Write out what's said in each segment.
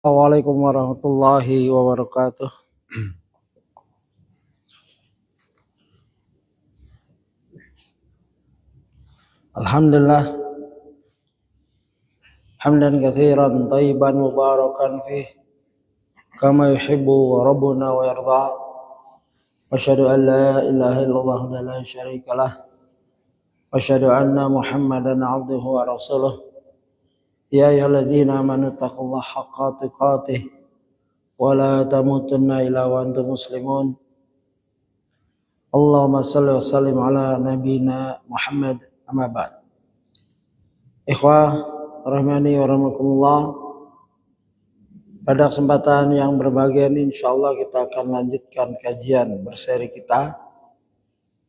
Assalamualaikum warahmatullahi wabarakatuh. Alhamdulillah hamdan katsiran thayyiban mubarakan fih kama yuhibbu rabbuna wa yarda. Wa asyhadu an la ilaha illallah wa la syarika lah. Wa asyhadu anna Muhammadan abduhu wa rasuluh. Ya ayyuhalladzina amanu taqullaha haqqa tuqatih wa la tamutunna illa wa antum muslimun. Allahumma shalli wa sallim ala nabiyyina Muhammad amma ba'd. Ikhwah rahmani wa rahmakumullah. Pada kesempatan yang berbahagia ini insyaallah kita akan lanjutkan kajian berseri kita,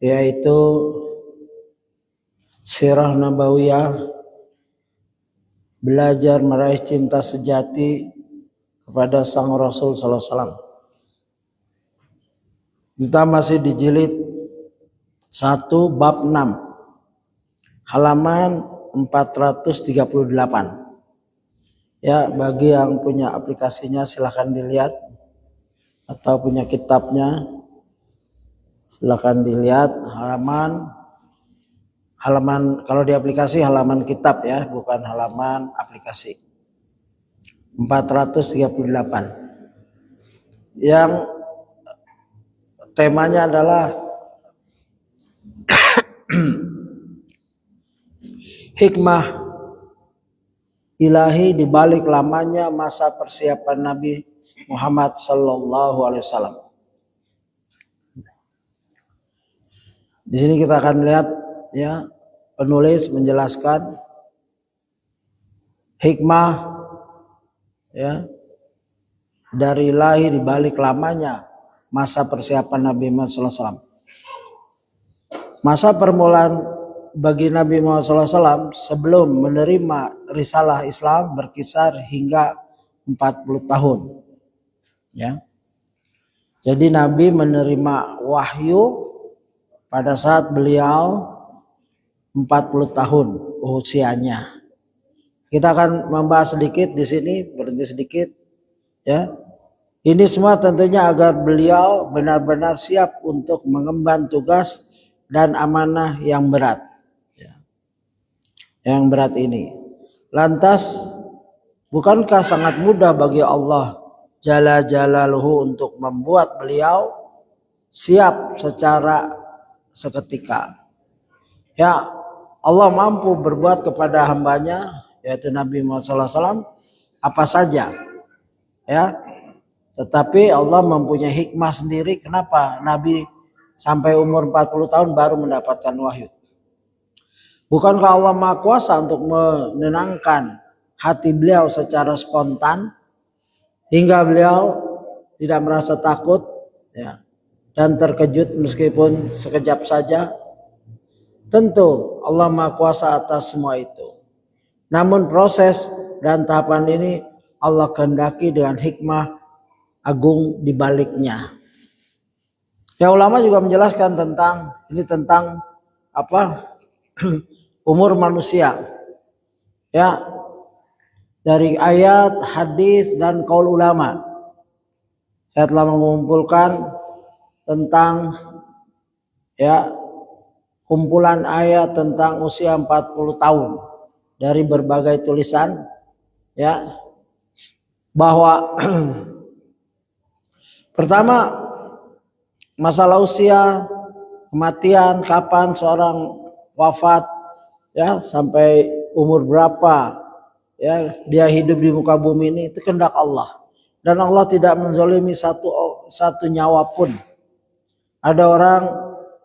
yaitu Sirah Nabawiyah, belajar meraih cinta sejati kepada Sang Rasul sallallahu alaihi wasallam. Kita masih di jilid 1 bab 6 halaman 438. Ya, bagi yang punya aplikasinya silahkan dilihat, atau punya kitabnya silahkan dilihat halaman kalau di aplikasi halaman kitab ya, bukan halaman aplikasi. 438. Yang temanya adalah hikmah ilahi di balik lamanya masa persiapan Nabi Muhammad sallallahu alaihi wasallam. Di sini kita akan lihat ya, penulis menjelaskan hikmah ya dari ilahi di balik lamanya masa persiapan Nabi Muhammad sallallahu alaihi wasallam. Masa permulaan bagi Nabi Muhammad SAW sebelum menerima risalah Islam berkisar hingga 40 tahun. Ya. Jadi Nabi menerima wahyu pada saat beliau 40 tahun usianya. Kita akan membahas sedikit di sini, berhenti sedikit. Ya. Ini semua tentunya agar beliau benar-benar siap untuk mengemban tugas dan amanah yang berat. Yang berat ini. Lantas, bukankah sangat mudah bagi Allah Jalla Jalaluhu untuk membuat beliau siap secara seketika? Ya, Allah mampu berbuat kepada hambanya, yaitu Nabi Muhammad SAW, apa saja. Ya, tetapi Allah mempunyai hikmah sendiri kenapa Nabi sampai umur 40 tahun baru mendapatkan wahyu. Bukankah Allah Maha Kuasa untuk menenangkan hati beliau secara spontan hingga beliau tidak merasa takut ya, dan terkejut meskipun sekejap saja? Tentu Allah Maha Kuasa atas semua itu. Namun proses dan tahapan ini Allah kehendaki dengan hikmah agung di baliknya. Ya, ulama juga menjelaskan tentang apa? Umur manusia. Ya. Dari ayat, hadis dan qaul ulama. Saya telah mengumpulkan tentang ya kumpulan ayat tentang usia 40 tahun dari berbagai tulisan ya, bahwa pertama masalah usia, kematian, kapan seorang wafat ya, sampai umur berapa ya dia hidup di muka bumi ini, itu kehendak Allah, dan Allah tidak menzalimi satu nyawa pun. Ada orang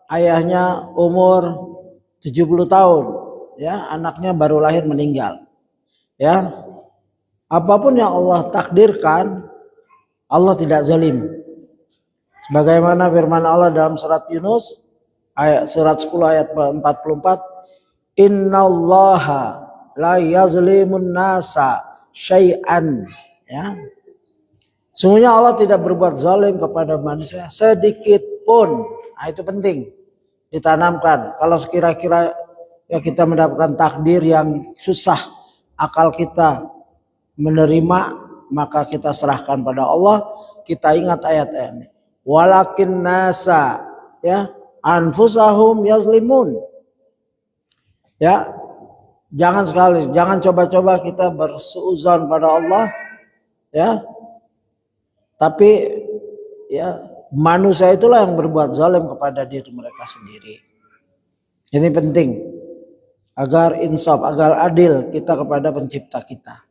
ayahnya umur 70 tahun ya, anaknya baru lahir meninggal ya. Apapun yang Allah takdirkan, Allah tidak zalim. Sebagaimana firman Allah dalam surat Yunus surat 10 ayat 44, innallaha la yazlimun nasa syai'an ya. Sungguhnya Allah tidak berbuat zalim kepada manusia sedikit pun. Nah, itu penting ditanamkan. Kalau sekira-kira ya kita mendapatkan takdir yang susah akal kita menerima, maka kita serahkan pada Allah, kita ingat ayat-ayat ini. Walakin nasa ya anfusahum yazlimun. Ya, jangan coba-coba kita bersuuzon pada Allah ya. Tapi ya manusia itulah yang berbuat zalim kepada diri mereka sendiri. Ini penting agar insaf, agar adil kita kepada pencipta kita.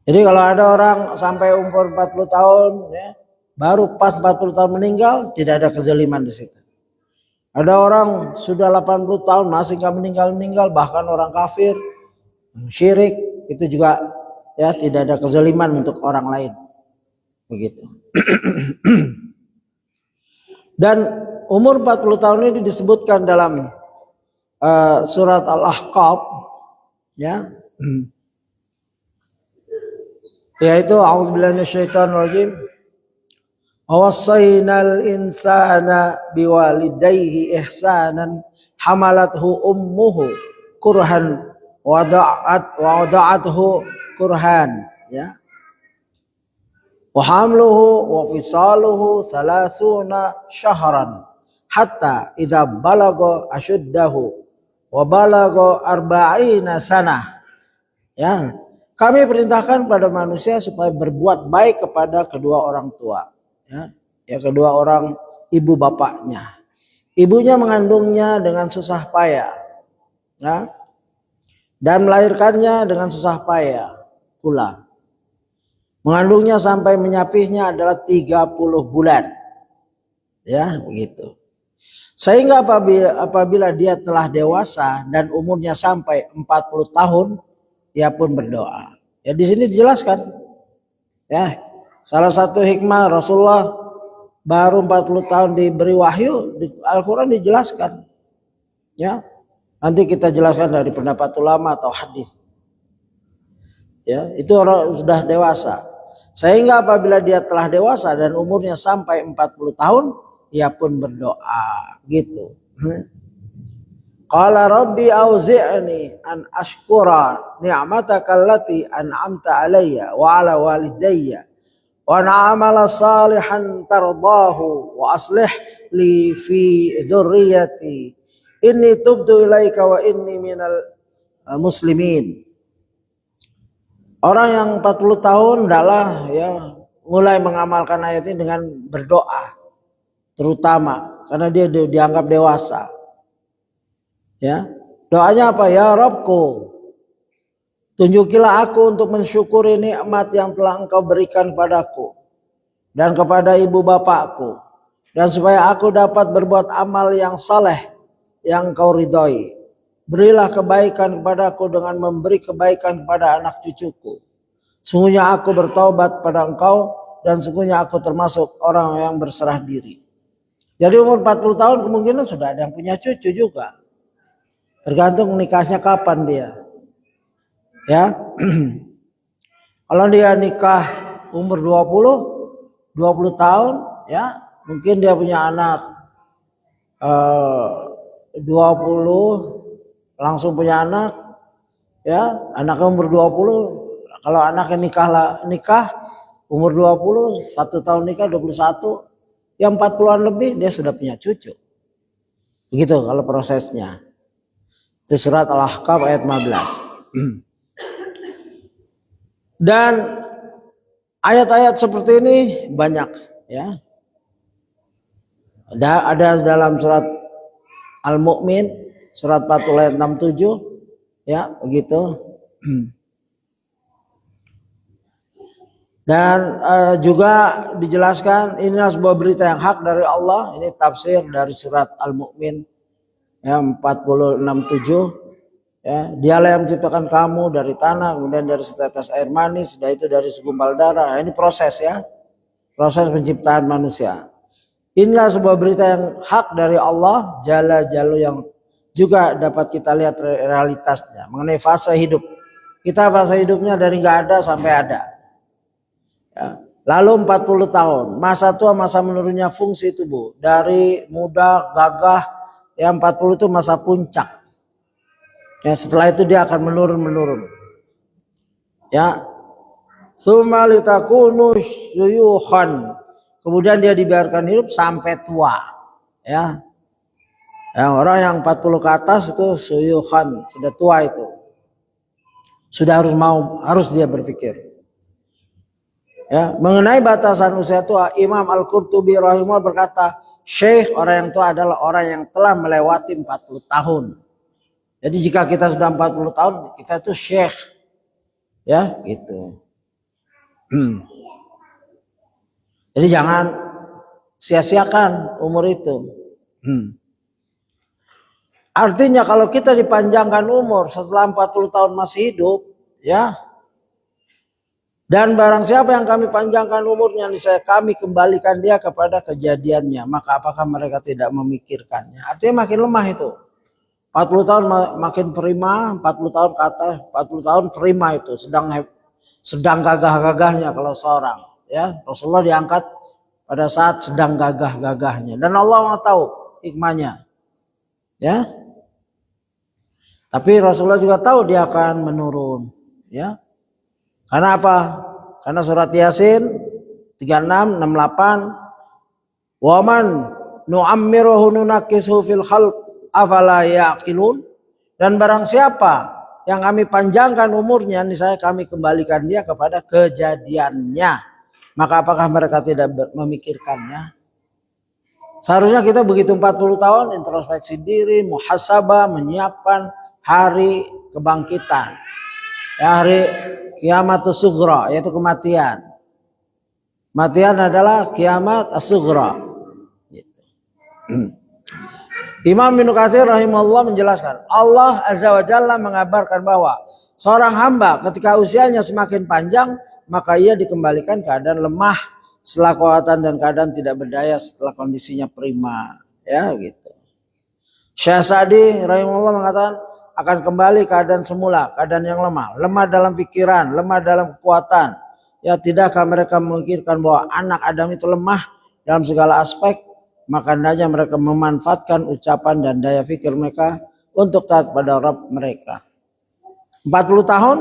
Jadi kalau ada orang sampai umur 40 tahun ya, baru pas 40 tahun meninggal, tidak ada kezaliman di situ. Ada orang sudah 80 tahun masih nggak meninggal, bahkan orang kafir, syirik, itu juga ya tidak ada kezaliman untuk orang lain. Begitu. Dan umur 40 tahun ini disebutkan dalam surat Al-Ahqaf ya. Yaitu a'udzubillahi minasyaitonir rajim. Wassaynal insana biwalidayhi ihsanan hamalathu ummuhu kurhan wada'athu kurhan ya. Wa hamluhu wa fisaluhu 30 syahran hatta idza balagha ashuddahu wa balagha 40 sanah. Ya, kami perintahkan pada manusia supaya berbuat baik kepada kedua orang tua. Ya, kedua orang ibu bapaknya. Ibunya mengandungnya dengan susah payah. Ya, dan melahirkannya dengan susah payah pula. Mengandungnya sampai menyapihnya adalah 30 bulan. Ya, begitu. Sehingga apabila dia telah dewasa dan umurnya sampai 40 tahun, ia pun berdoa. Ya, di sini dijelaskan. Ya, salah satu hikmah Rasulullah baru 40 tahun diberi wahyu, di Al-Qur'an dijelaskan. Ya. Nanti kita jelaskan dari pendapat ulama atau hadis. Ya, itu orang sudah dewasa. Sehingga apabila dia telah dewasa dan umurnya sampai 40 tahun, ia pun berdoa, gitu. Qala rabbi auzi'ni an ashkura ni'mataka allati an'amta alayya wa ala walidayya wa na'amala salihan tardahu wa aslih li fi dzurriyyati inni tubtu ilaika wa inni minal muslimin. Orang yang 40 tahun adalah ya mulai mengamalkan ayat ini dengan berdoa, terutama karena dia dianggap dewasa. Ya, doanya apa? Ya Rabbku, tunjukilah aku untuk mensyukuri nikmat yang telah Engkau berikan padaku dan kepada ibu bapakku, dan supaya aku dapat berbuat amal yang saleh yang Engkau ridhoi. Berilah kebaikan kepadaku dengan memberi kebaikan kepada anak cucuku. Sungguhnya aku bertaubat pada Engkau dan sungguhnya aku termasuk orang yang berserah diri. Jadi umur 40 tahun kemungkinan sudah ada yang punya cucu juga. Tergantung nikahnya kapan dia. Ya. Kalau dia nikah umur 20 tahun ya, mungkin dia punya anak 20 langsung punya anak ya, anaknya umur 20. Kalau anaknya nikah umur 20, 1 tahun nikah 21, yang 40-an lebih dia sudah punya cucu. Begitu kalau prosesnya. Itu surat Al-Ahqaf ayat 15. Dan ayat-ayat seperti ini banyak ya. Ada dalam surat Al-Mu'min surat 40 ayat 67 ya, begitu. Dan juga dijelaskan inilah sebuah berita yang hak dari Allah. Ini tafsir dari surat Al-Mu'min ya 40:67 ya. Dialah yang menciptakan kamu dari tanah, kemudian dari setetes air mani, sudah itu dari segumpal darah. Ini proses ya, proses penciptaan manusia. Inilah sebuah berita yang hak dari Allah Jalla Jalla, yang juga dapat kita lihat realitasnya mengenai fase hidup. Kita fase hidupnya dari nggak ada sampai ada. Ya. Lalu 40 tahun, masa tua, masa menurunnya fungsi tubuh. Dari muda, gagah, yang 40 itu masa puncak. Ya, setelah itu dia akan menurun. Ya. Tsumma litakunu syuyukhan. Kemudian dia dibiarkan hidup sampai tua. Ya. Yang orang yang 40 ke atas itu syuyukhan, sudah tua itu. Sudah harus dia berpikir. Ya, mengenai batasan usia tua, Imam Al-Qurtubi rahimahullah berkata, syekh orang yang tua adalah orang yang telah melewati 40 tahun. Jadi jika kita sudah 40 tahun, kita itu syekh. Ya, gitu. Jadi jangan sia-siakan umur itu. Artinya kalau kita dipanjangkan umur setelah 40 tahun masih hidup, ya. Dan barang siapa yang kami panjangkan umurnya, niscaya kami kembalikan dia kepada kejadiannya. Maka apakah mereka tidak memikirkannya? Artinya makin lemah itu. 40 tahun makin prima, 40 tahun ke atas, 40 tahun prima itu. Sedang gagah-gagahnya kalau seorang. Ya, Rasulullah diangkat pada saat sedang gagah-gagahnya. Dan Allah tahu hikmahnya. Ya. Tapi Rasulullah juga tahu dia akan menurun. Ya. Karena apa? Karena surat Yasin 36, 68. Waman nu'ammiruhu nunakkisuhu fil khalq afala yaqilun. Dan barang siapa yang kami panjangkan umurnya, niscaya kami kembalikan dia kepada kejadiannya. Maka apakah mereka tidak memikirkannya? Seharusnya kita begitu 40 tahun introspeksi diri, muhasabah, menyiapkan hari kebangkitan. Ya, hari kiamatus sughra, yaitu kematian. Kematian adalah kiamat as-sughra. Gitu. Imam Ibnu Katsir rahimahullah menjelaskan, Allah Azza wa Jalla mengabarkan bahwa seorang hamba ketika usianya semakin panjang, maka ia dikembalikan keadaan lemah setelah kekuatan dan keadaan tidak berdaya setelah kondisinya prima. Ya, gitu. Syekh Sa'di rahimahullah mengatakan akan kembali keadaan semula, keadaan yang lemah dalam pikiran, lemah dalam kekuatan. Ya, tidakkah mereka memikirkan bahwa anak Adam itu lemah dalam segala aspek? Maka hendaknya mereka memanfaatkan ucapan dan daya pikir mereka untuk taat pada Rabb mereka. 40 tahun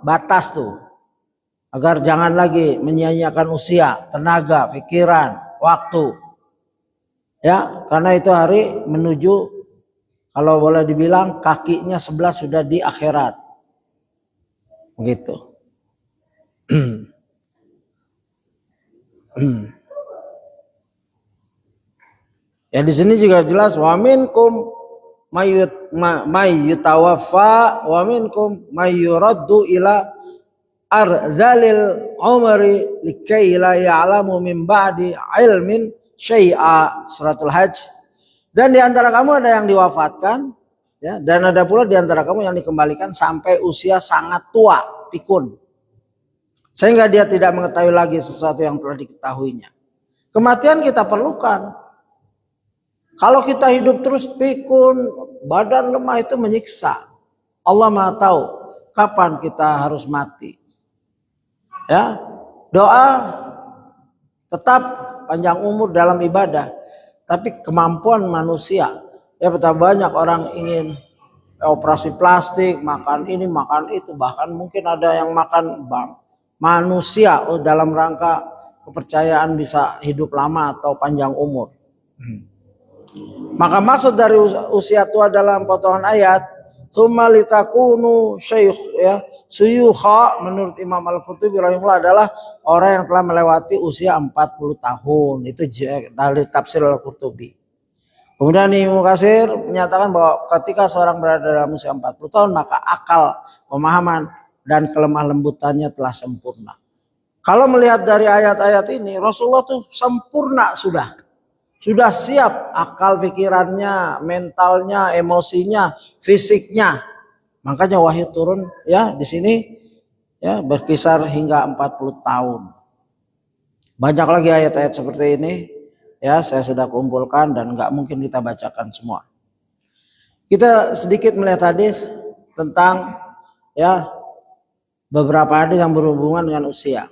batas tuh. Agar jangan lagi menyia-nyiakan usia, tenaga, pikiran, waktu. Ya, karena itu hari menuju, kalau boleh dibilang kakinya 11 sudah di akhirat. Begitu. Ya, di sini juga jelas wa minkum mayyutawaffa wa minkum mayyuraddu ila arzalil umri likay la ya'lamu min ba'di ilmin syai'a. Suratul Hajj. Dan di antara kamu ada yang diwafatkan, ya, dan ada pula di antara kamu yang dikembalikan sampai usia sangat tua, pikun. Sehingga dia tidak mengetahui lagi sesuatu yang telah diketahuinya. Kematian kita perlukan. Kalau kita hidup terus pikun, badan lemah, itu menyiksa. Allah Maha tahu kapan kita harus mati. Ya, doa tetap panjang umur dalam ibadah, tapi kemampuan manusia, ya betapa banyak orang ingin operasi plastik, makan ini, makan itu, bahkan mungkin ada yang makan manusia dalam rangka kepercayaan bisa hidup lama atau panjang umur. Maka maksud dari usia tua dalam potongan ayat, tsumma litakunu syekh, ya, syuyukha, menurut Imam Al-Qurtubi rahimahullah adalah orang yang telah melewati usia 40 tahun. Itu dari tafsir Al-Qurtubi. Kemudian Ibnu Katsir menyatakan bahwa ketika seorang berada dalam usia 40 tahun, maka akal, pemahaman, dan kelemah lembutannya telah sempurna. Kalau melihat dari ayat-ayat ini, Rasulullah tuh sempurna sudah siap akal pikirannya, mentalnya, emosinya, fisiknya. Makanya wahyu turun, ya, di sini, ya, berkisar hingga 40 tahun. Banyak lagi ayat-ayat seperti ini, ya, saya sudah kumpulkan dan nggak mungkin kita bacakan semua. Kita sedikit melihat hadis tentang, ya, beberapa hadis yang berhubungan dengan usia.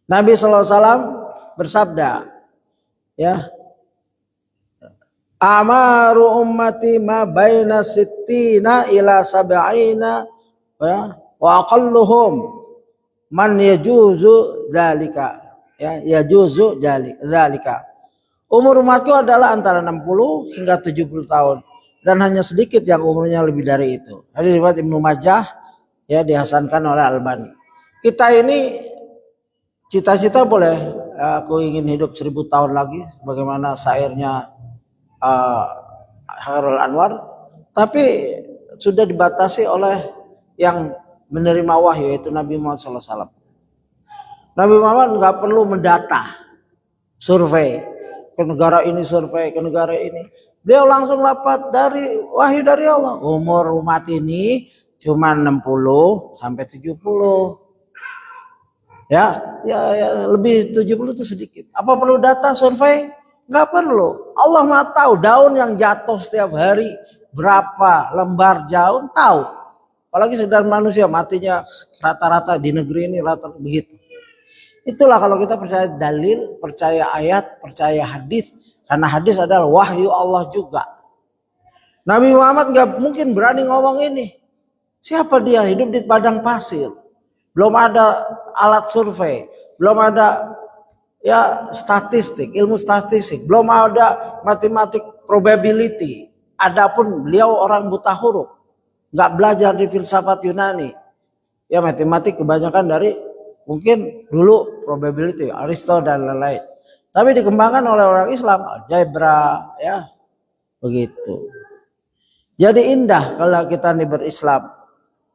Nabi SAW bersabda, ya, amaru ummati ma baina sittina ila sab'ina, ya, wa aqalluhum man yajuzu dzalika, ya yajuzu dzalika. Umur umatku adalah antara 60 hingga 70 tahun dan hanya sedikit yang umurnya lebih dari itu. Hadis riwayat Ibnu Majah, ya, dihasankan oleh Albani. Kita ini cita-cita boleh, aku ingin hidup 1000 tahun lagi sebagaimana syairnya Khairul Anwar, tapi sudah dibatasi oleh yang menerima wahyu yaitu Nabi Muhammad SAW. Nabi Muhammad nggak perlu mendata, survei ke negara ini, survei ke negara ini. Beliau langsung dapat dari wahyu dari Allah. Umur umat ini cuma 60 sampai 70. Ya, lebih 70 itu sedikit. Apa perlu data, survei? Nggak perlu. Allah Maha tahu daun yang jatuh setiap hari berapa lembar daun, tahu. Apalagi sudah manusia matinya rata-rata di negeri ini rata begitu. Itulah kalau kita percaya dalil, percaya ayat, percaya hadis, karena hadis adalah wahyu Allah juga. Nabi Muhammad nggak mungkin berani ngomong ini. Siapa dia? Hidup di padang pasir. Belum ada alat survei, belum ada statistik, ilmu statistik, belum ada matematik probability. Adapun beliau orang buta huruf, nggak belajar di filsafat Yunani. Ya, matematik kebanyakan dari mungkin dulu probability, Aristoteles dan lain-lain. Tapi dikembangkan oleh orang Islam, algebra, ya begitu. Jadi indah kalau kita nih berislam.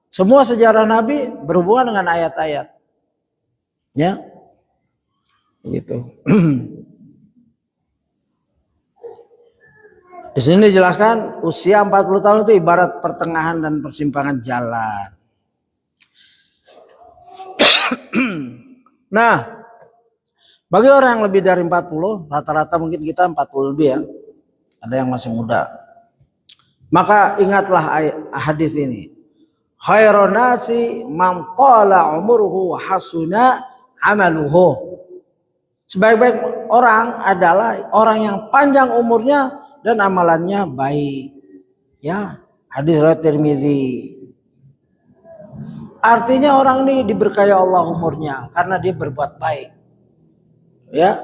Semua sejarah Nabi berhubungan dengan ayat-ayat. Ya. Begitu. Di sini dijelaskan usia 40 tahun itu ibarat pertengahan dan persimpangan jalan. Nah, bagi orang yang lebih dari 40, rata-rata mungkin kita 40 lebih ya. Ada yang masih muda. Maka ingatlah hadis ini. Khairun nasi man qala umruhu wa hasuna amaluhu. Sebaik-baik orang adalah orang yang panjang umurnya dan amalannya baik. Ya, hadis riwayat Tirmidzi. Artinya orang ini diberkahi Allah umurnya karena dia berbuat baik. Ya.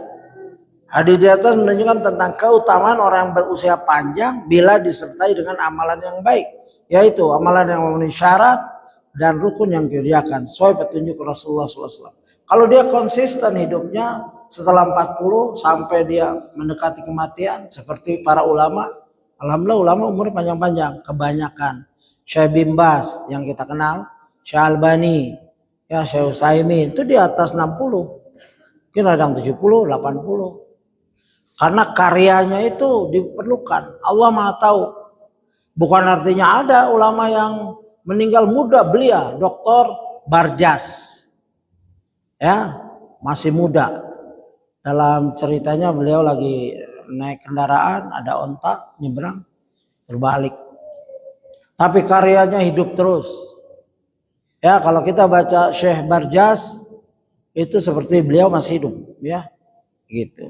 Hadis di atas menunjukkan tentang keutamaan orang yang berusia panjang bila disertai dengan amalan yang baik, yaitu amalan yang memenuhi syarat dan rukun yang dikerjakan sesuai petunjuk Rasulullah SAW. Kalau dia konsisten hidupnya setelah 40 sampai dia mendekati kematian seperti para ulama, alhamdulillah ulama umur panjang-panjang kebanyakan. Syekh Bin Baz yang kita kenal, Syekh Albani, ya Syekh Utsaimin itu di atas 60. Mungkin ada yang 70, 80. Karena karyanya itu diperlukan. Allah Maha tahu. Bukan artinya ada ulama yang meninggal muda, belia, Dr. Barjas. Ya, masih muda. Dalam ceritanya beliau lagi naik kendaraan, ada onta nyebrang, terbalik. Tapi karyanya hidup terus. Ya, kalau kita baca Syekh Barjas itu seperti beliau masih hidup, ya. Gitu.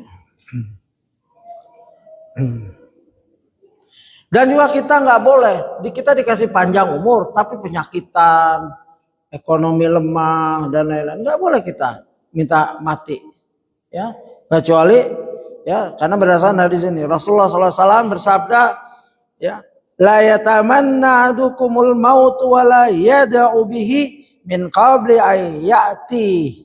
Dan juga kita nggak boleh, kita dikasih panjang umur tapi penyakitan, ekonomi lemah dan lain-lain, nggak boleh kita minta mati, ya, kecuali ya karena berdasarkan hadis ini Rasulullah SAW bersabda, ya, la yatamanna adukumul maut wa la yada'u bihi min qabli ay ya'ti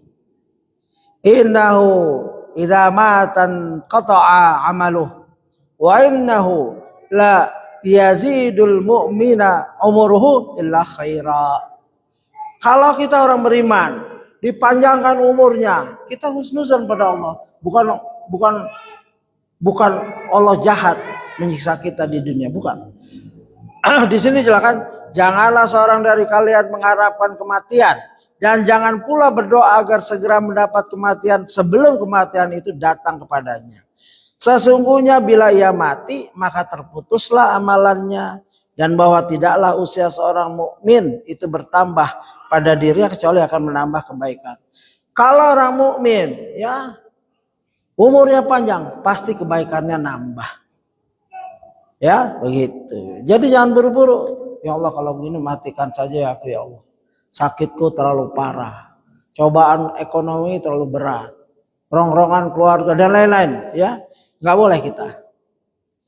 innahu idza matan qata'a amaluh wa innahu la yazidul mu'mina umuruhu illa khaira. Kalau kita orang beriman dipanjangkan umurnya, kita husnuzan pada Allah. Bukan Allah jahat menyiksa kita di dunia, bukan. Di sini jelaskan, janganlah seorang dari kalian mengharapkan kematian dan jangan pula berdoa agar segera mendapat kematian sebelum kematian itu datang kepadanya. Sesungguhnya bila ia mati maka terputuslah amalannya dan bahwa tidaklah usia seorang mukmin itu bertambah pada dirinya kecuali akan menambah kebaikan. Kalau orang mukmin ya umurnya panjang pasti kebaikannya nambah. Ya, begitu. Jadi jangan buru-buru. Ya Allah kalau begini matikan saja ya aku ya Allah. Sakitku terlalu parah. cobaan ekonomi terlalu berat, rongrongan keluarga dan lain-lain, ya nggak boleh kita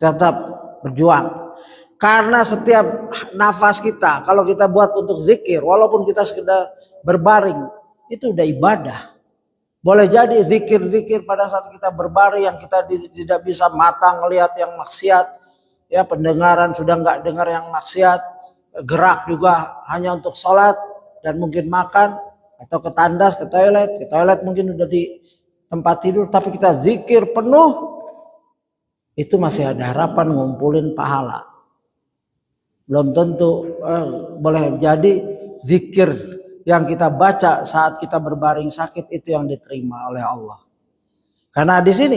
tetap berjuang. Karena setiap nafas kita, kalau kita buat untuk zikir, walaupun kita sekedar berbaring, itu udah ibadah. Boleh jadi zikir-zikir pada saat kita berbaring yang kita tidak bisa mata ngelihat yang maksiat, ya pendengaran sudah nggak dengar yang maksiat, gerak juga hanya untuk sholat dan mungkin makan atau ke tandas, ke toilet mungkin udah di tempat tidur, tapi kita zikir penuh, itu masih ada harapan ngumpulin pahala. Belum tentu boleh jadi zikir yang kita baca saat kita berbaring sakit itu yang diterima oleh Allah. Karena di sini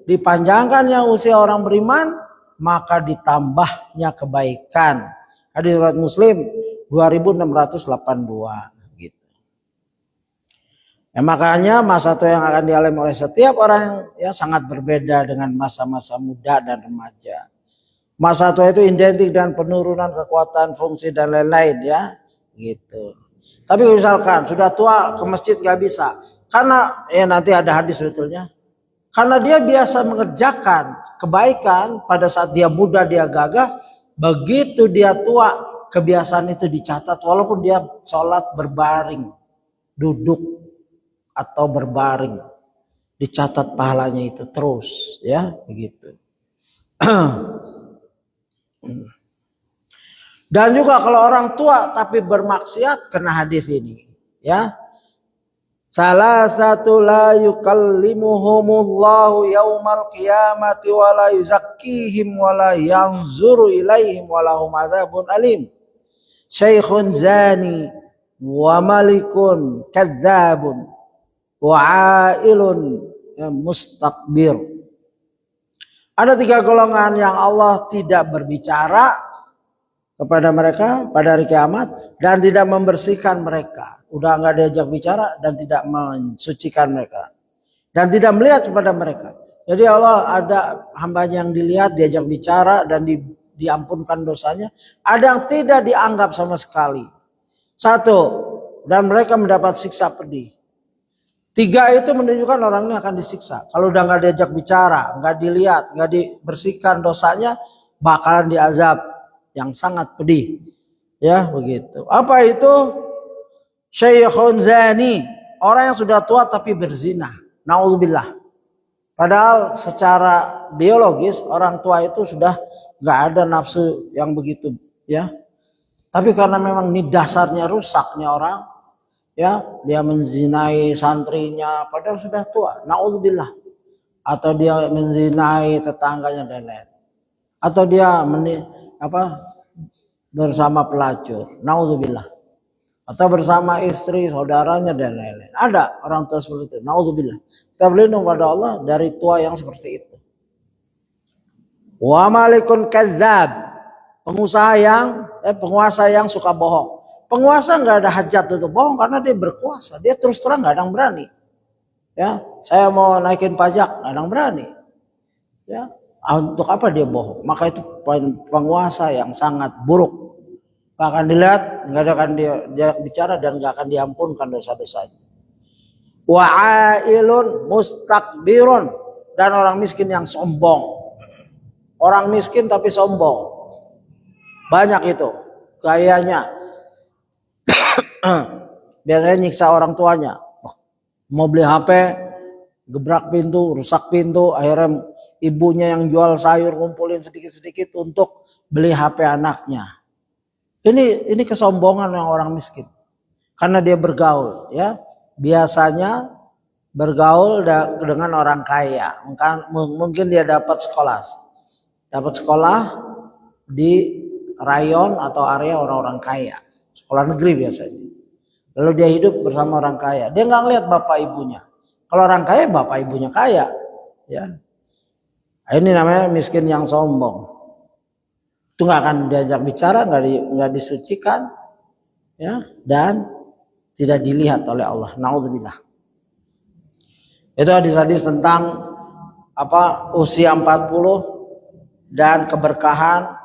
dipanjangkannya usia orang beriman, maka ditambahnya kebaikan. Hadis riwayat Muslim 2682 gitu. Ya, makanya masa tua yang akan dialami oleh setiap orang ya sangat berbeda dengan masa-masa muda dan remaja. Masa tua itu identik dengan penurunan kekuatan, fungsi dan lain-lain ya, gitu. Tapi misalkan sudah tua ke masjid nggak bisa, karena ya nanti ada hadis sebetulnya. Karena dia biasa mengerjakan kebaikan pada saat dia muda, dia gagah, begitu dia tua kebiasaan itu dicatat, walaupun dia sholat berbaring, duduk atau berbaring, dicatat pahalanya itu terus, ya begitu. Dan juga kalau orang tua tapi bermaksiat kena hadis ini, ya. Salah satu la yukallimuhumullahu yaumal qiyamati wa la yuzakkihim wa la yanzuru ilaihim wa lahum adzabun alim. Syaikhun zani wa malikun kadzabun wa ailun mustakbir. Ada 3 golongan yang Allah tidak berbicara kepada mereka pada hari kiamat dan tidak membersihkan mereka. Udah nggak diajak bicara dan tidak mensucikan mereka dan tidak melihat kepada mereka. Jadi Allah ada hambanya yang dilihat, diajak bicara dan diampunkan dosanya. Ada yang tidak dianggap sama sekali. 1, dan mereka mendapat siksa pedih. 3 itu menunjukkan orang ini akan disiksa. Kalau udah nggak diajak bicara, nggak dilihat, nggak dibersihkan dosanya, bakalan diazab yang sangat pedih. Ya begitu. Apa itu? Syaikhun zani, orang yang sudah tua tapi berzina. Naudzubillah. Padahal secara biologis orang tua itu sudah nggak ada nafsu yang begitu, ya. Tapi karena memang ini dasarnya rusaknya orang, ya dia menzinai santrinya padahal sudah tua, naudzubillah, atau dia menzinai tetangganya dan lain, atau dia bersama pelacur, naudzubillah, atau bersama istri saudaranya dan lain-lain. Ada orang tua seperti itu, naudzubillah. Kita berlindung pada Allah dari tua yang seperti itu. Wa malikun kadzab, penguasa yang suka bohong. Penguasa nggak ada hajat untuk bohong karena dia berkuasa. Dia terus terang nggak ada yang berani. Ya, saya mau naikin pajak nggak ada yang berani. Ya, untuk apa dia bohong? Maka itu penguasa yang sangat buruk. Nggak akan dilihat, nggak akan dia bicara dan nggak akan diampunkan dosa-dosanya. Wa'ailun mustakbirun, dan orang miskin yang sombong. Orang miskin tapi sombong. Banyak itu gayanya. Biasanya nyiksa orang tuanya. Mau beli HP, gebrak pintu, rusak pintu, akhirnya ibunya yang jual sayur ngumpulin sedikit-sedikit untuk beli HP anaknya. Ini kesombongan yang orang miskin. Karena dia bergaul, ya. Biasanya bergaul dengan orang kaya. Mungkin dia dapat sekolah di rayon atau area orang-orang kaya, sekolah negeri biasanya. Lalu dia hidup bersama orang kaya. Dia nggak ngeliat bapak ibunya. Kalau orang kaya, bapak ibunya kaya, ya. Ini namanya miskin yang sombong. Itu nggak akan diajak bicara, nggak disucikan, ya, dan tidak dilihat oleh Allah. Naudzubillah. Itu hadis-hadis tentang usia 40 dan keberkahan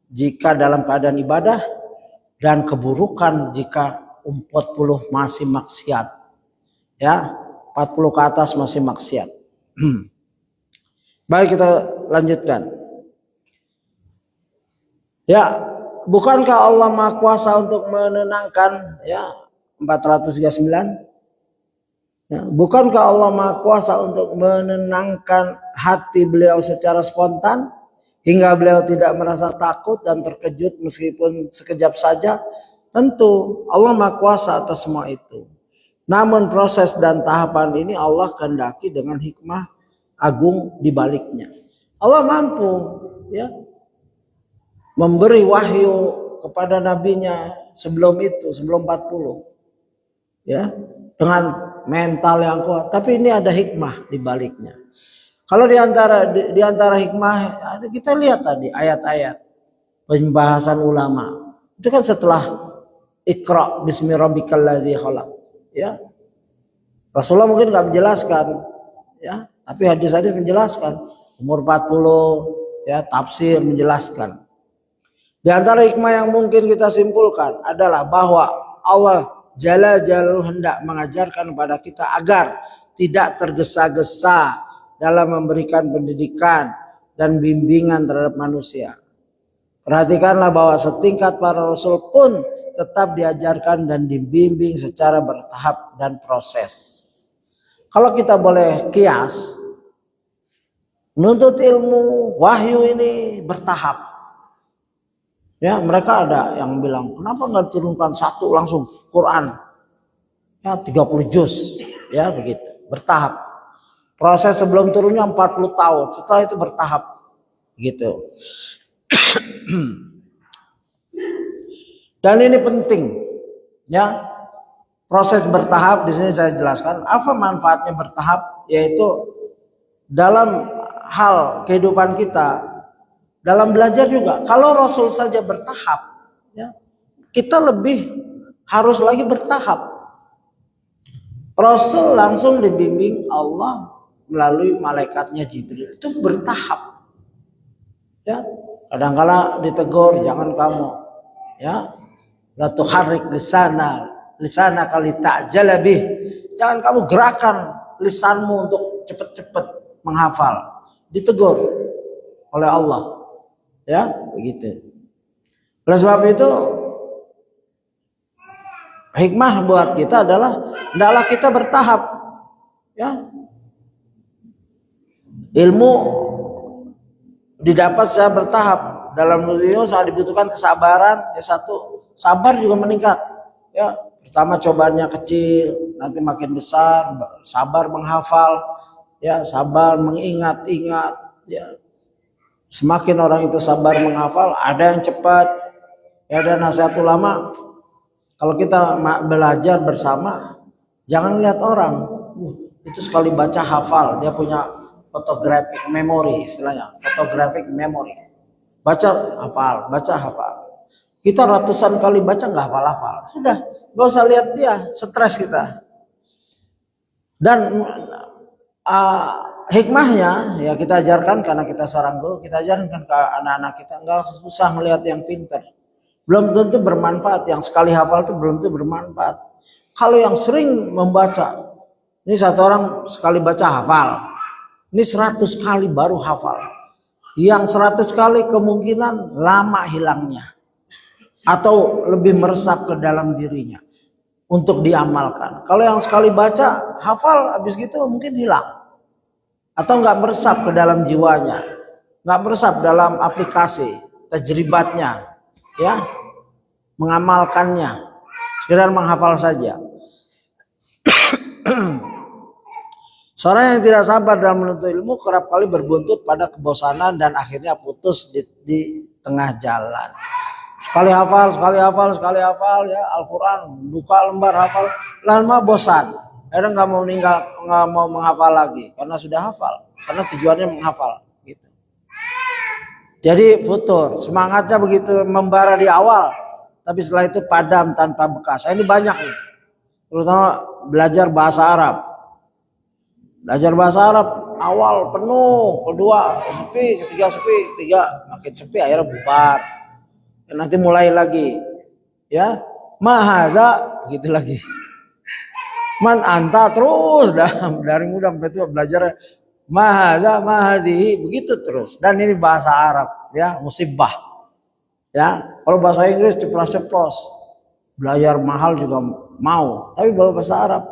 jika dalam keadaan ibadah dan keburukan jika 40 masih maksiat. Ya, 40 ke atas masih maksiat. Baik, kita lanjutkan. Ya, bukankah Allah Maha Kuasa untuk menenangkan, ya, 439? Ya, bukankah Allah Maha Kuasa untuk menenangkan hati beliau secara spontan hingga beliau tidak merasa takut dan terkejut meskipun sekejap saja? Tentu Allah Maha Kuasa atas semua itu. Namun proses dan tahapan ini Allah kehendaki dengan hikmah agung di baliknya. Allah mampu, ya, memberi wahyu kepada nabinya sebelum itu, sebelum 40. Ya, dengan mental yang kuat, tapi ini ada hikmah di baliknya. Kalau di antara hikmah, kita lihat tadi ayat-ayat pembahasan ulama. Itu kan setelah Iqra bismi rabbikal ladzi khalaq. Ya. Rasulullah mungkin nggak menjelaskan, ya, tapi hadis-hadis menjelaskan. Umur 40, ya, tafsir menjelaskan. Di antara hikmah yang mungkin kita simpulkan adalah bahwa Allah Jalla Jalaluhu hendak mengajarkan kepada kita agar tidak tergesa-gesa dalam memberikan pendidikan dan bimbingan terhadap manusia. Perhatikanlah bahwa setingkat para rasul pun tetap diajarkan dan dibimbing secara bertahap dan proses. Kalau kita boleh kias, menuntut ilmu wahyu ini bertahap. Ya, mereka ada yang bilang, kenapa nggak turunkan satu langsung Quran? Ya, 30 juz, ya begitu, bertahap. Proses sebelum turunnya 40 tahun, setelah itu bertahap, gitu. Dan ini penting, ya. Proses bertahap di sini saya jelaskan apa manfaatnya bertahap, yaitu dalam hal kehidupan kita, dalam belajar juga. Kalau Rasul saja bertahap, ya, kita lebih harus lagi bertahap. Rasul langsung dibimbing Allah melalui malaikatnya Jibril, itu bertahap. Ya, kadang-kala ditegur, jangan kamu, ya, la tuharrik lisana kali ta'jala bih. Jangan kamu gerakan lisanmu untuk cepat-cepat menghafal. Ditegur oleh Allah. Ya, begitu. Oleh sebab itu hikmah buat kita adalah hendaklah kita bertahap. Ya. Ilmu didapat secara bertahap. Dalam ilmu sangat dibutuhkan kesabaran. Ya, satu, sabar juga meningkat. Ya, pertama cobaannya kecil, nanti makin besar, sabar menghafal, ya, sabar mengingat-ingat, ya. Semakin orang itu sabar menghafal, ada yang cepat. Ya, ada nasihat ulama, kalau kita belajar bersama, jangan lihat orang, itu sekali baca hafal, dia punya photographic memory, istilahnya photographic memory. Baca hafal, baca hafal. Kita ratusan kali baca nggak hafal-hafal, sudah, nggak usah lihat dia, stres kita. Dan hikmahnya, ya, kita ajarkan karena kita seorang guru, kita ajarkan ke anak-anak kita, nggak usah melihat yang pintar, belum tentu bermanfaat. Yang sekali hafal itu belum tentu bermanfaat. Kalau yang sering membaca, ini satu orang sekali baca hafal, ini 100 kali baru hafal. Yang 100 kali kemungkinan lama hilangnya atau lebih meresap ke dalam dirinya untuk diamalkan. Kalau yang sekali baca hafal, habis gitu mungkin hilang atau nggak meresap ke dalam jiwanya, nggak meresap dalam aplikasi tajribatnya, ya, mengamalkannya, sekedar menghafal saja. Seorang yang tidak sabar dalam menuntut ilmu kerap kali berbuntut pada kebosanan dan akhirnya putus di tengah jalan. Sekali hafal, ya, Al-Quran, buka lembar hafal, lama bosan. Akhirnya nggak mau menghafal lagi karena sudah hafal, karena tujuannya menghafal, gitu. Jadi futur, semangatnya begitu membara di awal, tapi setelah itu padam tanpa bekas. Ini banyak nih, terutama belajar bahasa Arab. Belajar bahasa Arab awal penuh, kedua sepi, ketiga makin sepi, akhirnya bubar. Dan nanti mulai lagi, ya, mahadza gitu lagi. Man anta terus dari muda sampai tua belajar mahada mahadihi begitu terus. Dan ini bahasa Arab ya, musibah. Ya, kalau bahasa Inggris ceplos-ceplos. Belajar mahal juga mau, tapi baru bahasa Arab.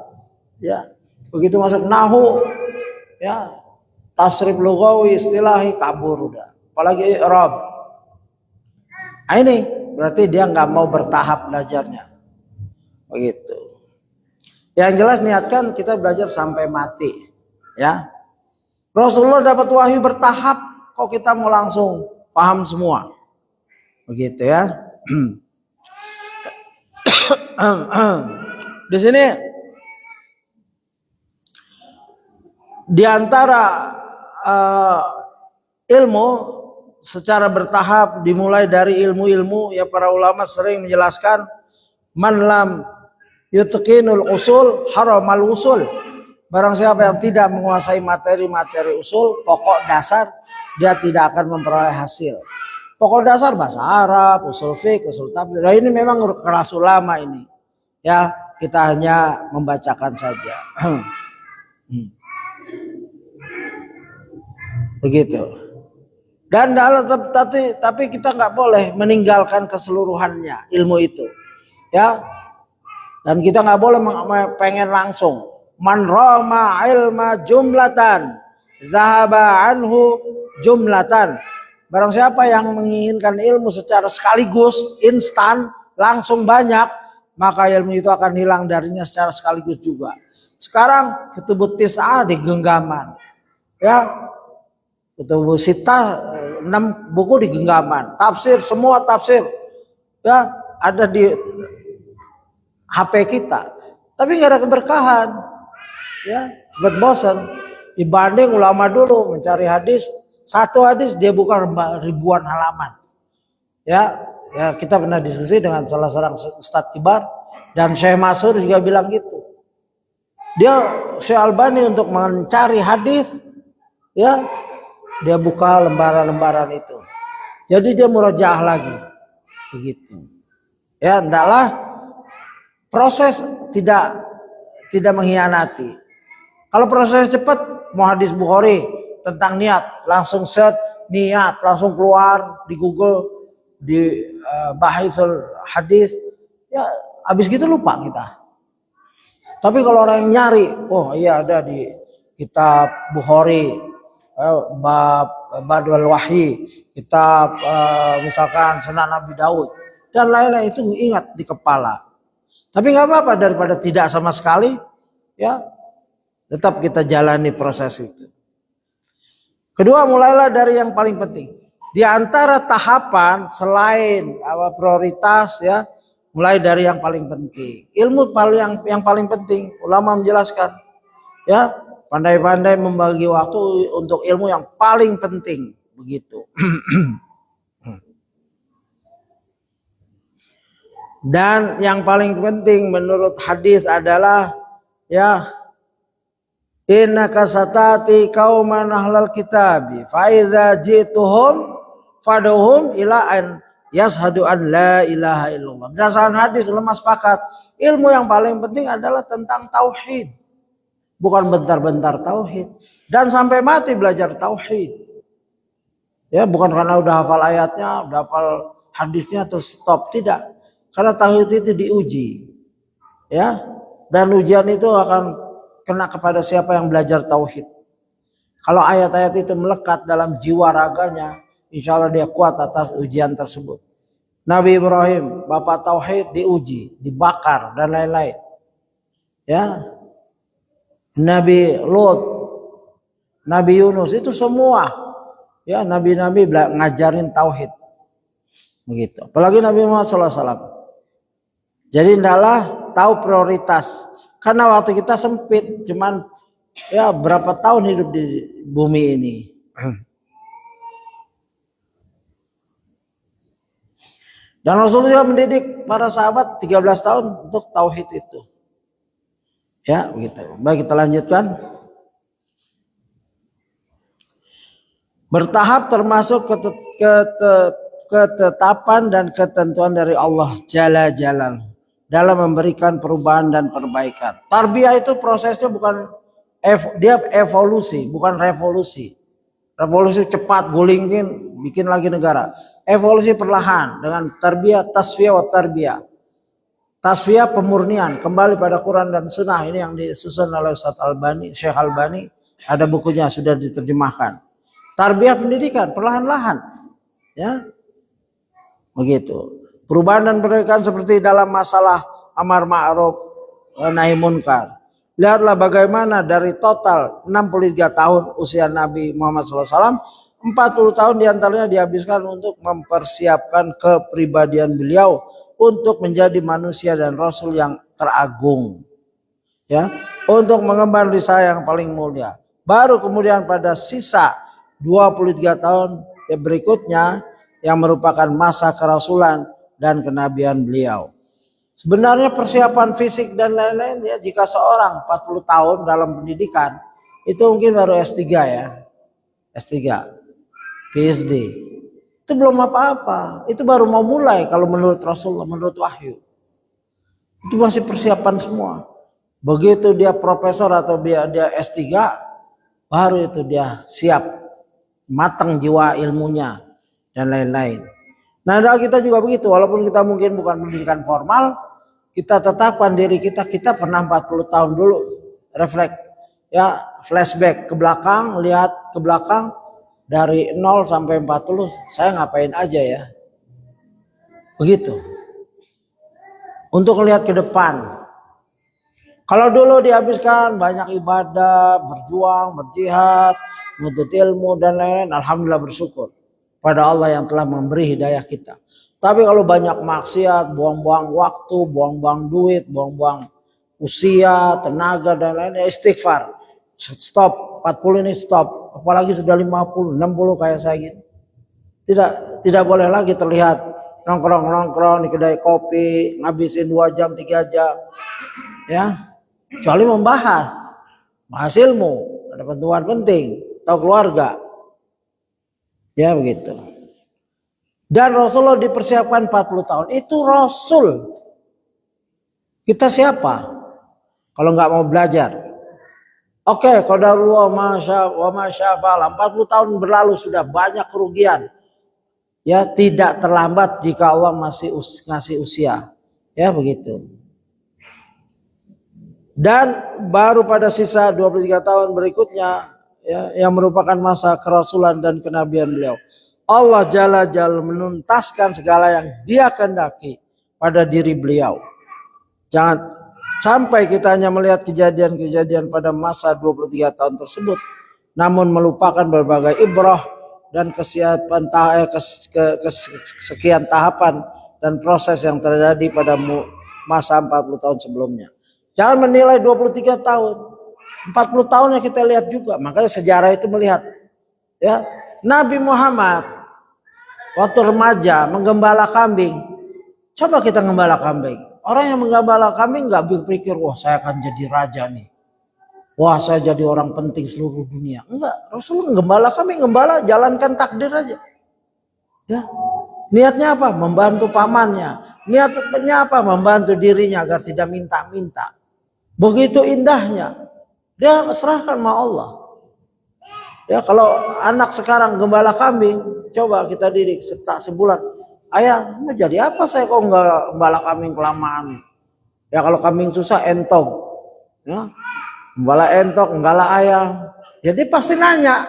Ya. Begitu masuk nahu ya, tasrif lughawi istilahi kabur udah. Apalagi i'rab. Nah, ini berarti dia nggak mau bertahap belajarnya. Begitu. Yang jelas niatkan kita belajar sampai mati. Ya. Rasulullah dapat wahyu bertahap, kok kita mau langsung paham semua. Begitu ya. Di sini di antara ilmu secara bertahap dimulai dari ilmu-ilmu ya, para ulama sering menjelaskan man lam yutqinul usul haramal usul. Barang siapa yang tidak menguasai materi-materi usul, pokok dasar, dia tidak akan memperoleh hasil. Pokok dasar bahasa Arab, usul fiqh, usul tafsir. Nah, ini memang kelas ulama ini. Ya, kita hanya membacakan saja. Begitu. Dan tapi kita nggak boleh meninggalkan keseluruhannya ilmu itu. Ya. Dan kita nggak boleh pengen langsung. Man rama ilma jumlatan zahaba anhu jumlatan. Barang siapa yang menginginkan ilmu secara sekaligus, instan, langsung banyak, maka ilmu itu akan hilang darinya secara sekaligus juga. Sekarang Kutubut Tis'ah di genggaman. Ya. Kutubut Sittah 6 buku di genggaman. Tafsir, semua tafsir ya ada di HP kita. Tapi nggak ada keberkahan. Ya, cepat bosan. Dibanding ulama dulu mencari hadis, satu hadis dia buka ribuan halaman. Ya, kita pernah diskusi dengan salah seorang Ustadz Kibar dan Syekh Masur juga bilang gitu. Dia Syekh Albani untuk mencari hadis, ya, dia buka lembaran-lembaran itu. Jadi dia murajaah lagi. Begitu. Ya, hendaklah proses tidak mengkhianati. Kalau proses cepat, mau hadis Bukhari tentang niat, langsung set niat, langsung keluar di Google, di Bahithul Hadis, ya habis gitu lupa kita. Tapi kalau orang yang nyari, oh iya ada di kitab Bukhari, bab Badul Wahyi, kitab misalkan Sunan Abi Daud dan lain-lain, itu ingat di kepala. Tapi nggak apa-apa, daripada tidak sama sekali, ya. Tetap kita jalani proses itu. Kedua, mulailah dari yang paling penting. Di antara tahapan selain prioritas, ya, mulai dari yang paling penting. Ilmu yang paling penting, ulama menjelaskan, ya, pandai-pandai membagi waktu untuk ilmu yang paling penting, begitu. Dan yang paling penting menurut hadis adalah, ya, innaka satati qauman ahlal kitabi fa iza jituhum fadhum ila an yashhadu an la ilaha illallah. Berdasarkan hadis ulama sepakat, ilmu yang paling penting adalah tentang tauhid. Bukan bentar-bentar tauhid, dan sampai mati belajar tauhid. Ya, bukan karena udah hafal ayatnya, udah hafal hadisnya terus stop, tidak. Karena tauhid itu diuji. Ya. Dan ujian itu akan kena kepada siapa yang belajar tauhid. Kalau ayat-ayat itu melekat dalam jiwa raganya, insya Allah dia kuat atas ujian tersebut. Nabi Ibrahim, bapak tauhid, diuji, dibakar dan lain-lain. Ya, Nabi Lut, Nabi Yunus, itu semua, ya, nabi-nabi ngajarin tauhid. Begitu. Apalagi Nabi Muhammad SAW. Jadi hendaklah tahu prioritas. Karena waktu kita sempit, cuman ya berapa tahun hidup di bumi ini. Dan Rasulullah mendidik para sahabat 13 tahun untuk tauhid itu. Ya, begitu. Baik, kita lanjutkan. Bertahap termasuk ketetapan dan ketentuan dari Allah Jalla Jalal. dalam memberikan perubahan dan perbaikan. Tarbiyah itu prosesnya bukan dia evolusi, bukan revolusi. Revolusi cepat gulingin, bikin lagi negara. Evolusi perlahan dengan tarbiyah, tasfiyah wa tarbiyah. Tasfiyah pemurnian, kembali pada Quran dan Sunnah. Ini yang disusun oleh Ustaz Albani, Syekh Albani. Ada bukunya, sudah diterjemahkan. Tarbiyah pendidikan, perlahan-lahan. Ya, begitu. Perubahan dan perbaikan seperti dalam masalah amar ma'ruf nahi munkar. Lihatlah bagaimana dari total 63 tahun usia Nabi Muhammad SAW, 40 tahun diantaranya dihabiskan untuk mempersiapkan kepribadian beliau untuk menjadi manusia dan Rasul yang teragung, ya, untuk mengemban risalah yang paling mulia. Baru kemudian pada sisa 23 tahun berikutnya yang merupakan masa kerasulan dan kenabian beliau. Sebenarnya persiapan fisik dan lain-lain ya, jika seorang 40 tahun dalam pendidikan itu mungkin baru S3 ya. S3, PhD. Itu belum apa-apa. Itu baru mau mulai kalau menurut Rasulullah, menurut wahyu. Itu masih persiapan semua. Begitu dia profesor atau dia S3, baru itu dia siap, matang jiwa ilmunya dan lain-lain. Nah, kita juga begitu, walaupun kita mungkin bukan pendidikan formal, kita tetapkan diri kita pernah 40 tahun dulu refleks, ya, flashback ke belakang, lihat ke belakang dari 0 sampai 40 saya ngapain aja ya. Begitu. Untuk lihat ke depan. Kalau dulu dihabiskan banyak ibadah, berjuang, berjihad, menuntut ilmu dan lain-lain, alhamdulillah bersyukur pada Allah yang telah memberi hidayah kita. Tapi kalau banyak maksiat, buang-buang waktu, buang-buang duit, buang-buang usia, tenaga dan lain-lain, istighfar. Stop, 40 ini stop. Apalagi sudah 50, 60 kayak saya gitu. Tidak boleh lagi terlihat nongkrong-nongkrong di kedai kopi, ngabisin 2 jam, 3 jam. Ya, kecuali membahas ilmu, ada pertemuan penting, tahu keluarga. Ya begitu. Dan Rasulullah dipersiapkan 40 tahun. Itu Rasul. Kita siapa? Kalau nggak mau belajar. Oke, qadarullah wa masya fa'ala. 40 tahun berlalu sudah banyak kerugian. Ya, tidak terlambat jika Allah masih ngasih usia. Ya begitu. Dan baru pada sisa 23 tahun berikutnya, ya, yang merupakan masa kerasulan dan kenabian beliau, Allah Jalla Jalla menuntaskan segala yang Dia kehendaki pada diri beliau. Jangan sampai kita hanya melihat kejadian-kejadian pada masa 23 tahun tersebut, namun melupakan berbagai ibrah dan kesiapan sekian tahapan dan proses yang terjadi pada masa 40 tahun sebelumnya. Jangan menilai 23 tahun. 40 tahun yang kita lihat juga. Makanya sejarah itu melihat. Ya, Nabi Muhammad waktu remaja menggembala kambing. Coba kita gembala kambing. Orang yang menggembala kambing nggak berpikir, wah saya akan jadi raja nih. Wah saya jadi orang penting seluruh dunia. Enggak. Rasulullah gembala kambing, gembala jalankan takdir aja. Ya. Niatnya apa? Membantu pamannya. Niatnya apa? Membantu dirinya agar tidak minta-minta. Begitu indahnya. Dia serahkan sama Allah. Ya, kalau anak sekarang gembala kambing, coba kita didik sebulan. Ayah, mau jadi apa saya kok enggak gembala kambing kelamaan? Ya kalau kambing susah entong. Ya. Gembala entok, gembala ayam. Jadi pasti nanya.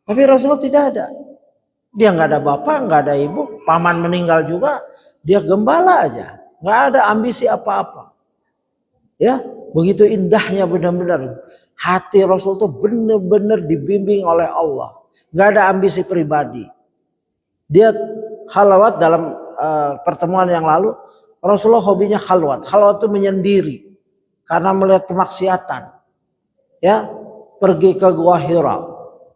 Tapi Rasulullah tidak ada. Dia nggak ada bapak, nggak ada ibu, paman meninggal juga, dia gembala aja, nggak ada ambisi apa-apa. Ya, begitu indahnya benar-benar hati Rasul itu benar-benar dibimbing oleh Allah, nggak ada ambisi pribadi. Dia khalwat dalam pertemuan yang lalu, Rasulullah hobinya khalwat. Khalwat itu menyendiri karena melihat kemaksiatan. Ya, pergi ke Gua Hira.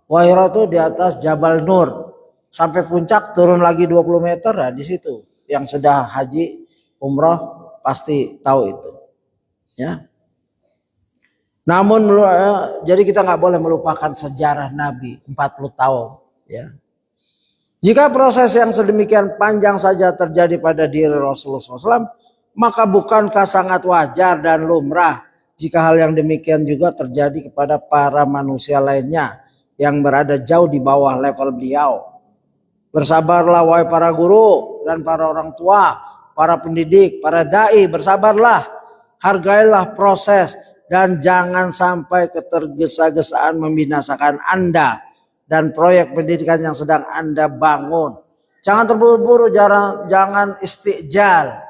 Gua Hira itu di atas Jabal Nur. Sampai puncak turun lagi 20 meter, nah di situ yang sudah haji umroh pasti tahu itu. Ya. Namun jadi kita nggak boleh melupakan sejarah Nabi 40 tahun. Ya. Jika proses yang sedemikian panjang saja terjadi pada diri Rasulullah SAW, Maka bukankah sangat wajar dan lumrah jika hal yang demikian juga terjadi kepada para manusia lainnya yang berada jauh di bawah level beliau. Bersabarlah wahai para guru dan para orang tua, para pendidik, para dai, bersabarlah. Hargailah proses dan jangan sampai ketergesa-gesaan membinasakan Anda dan proyek pendidikan yang sedang Anda bangun. Jangan terburu-buru, jangan istijal.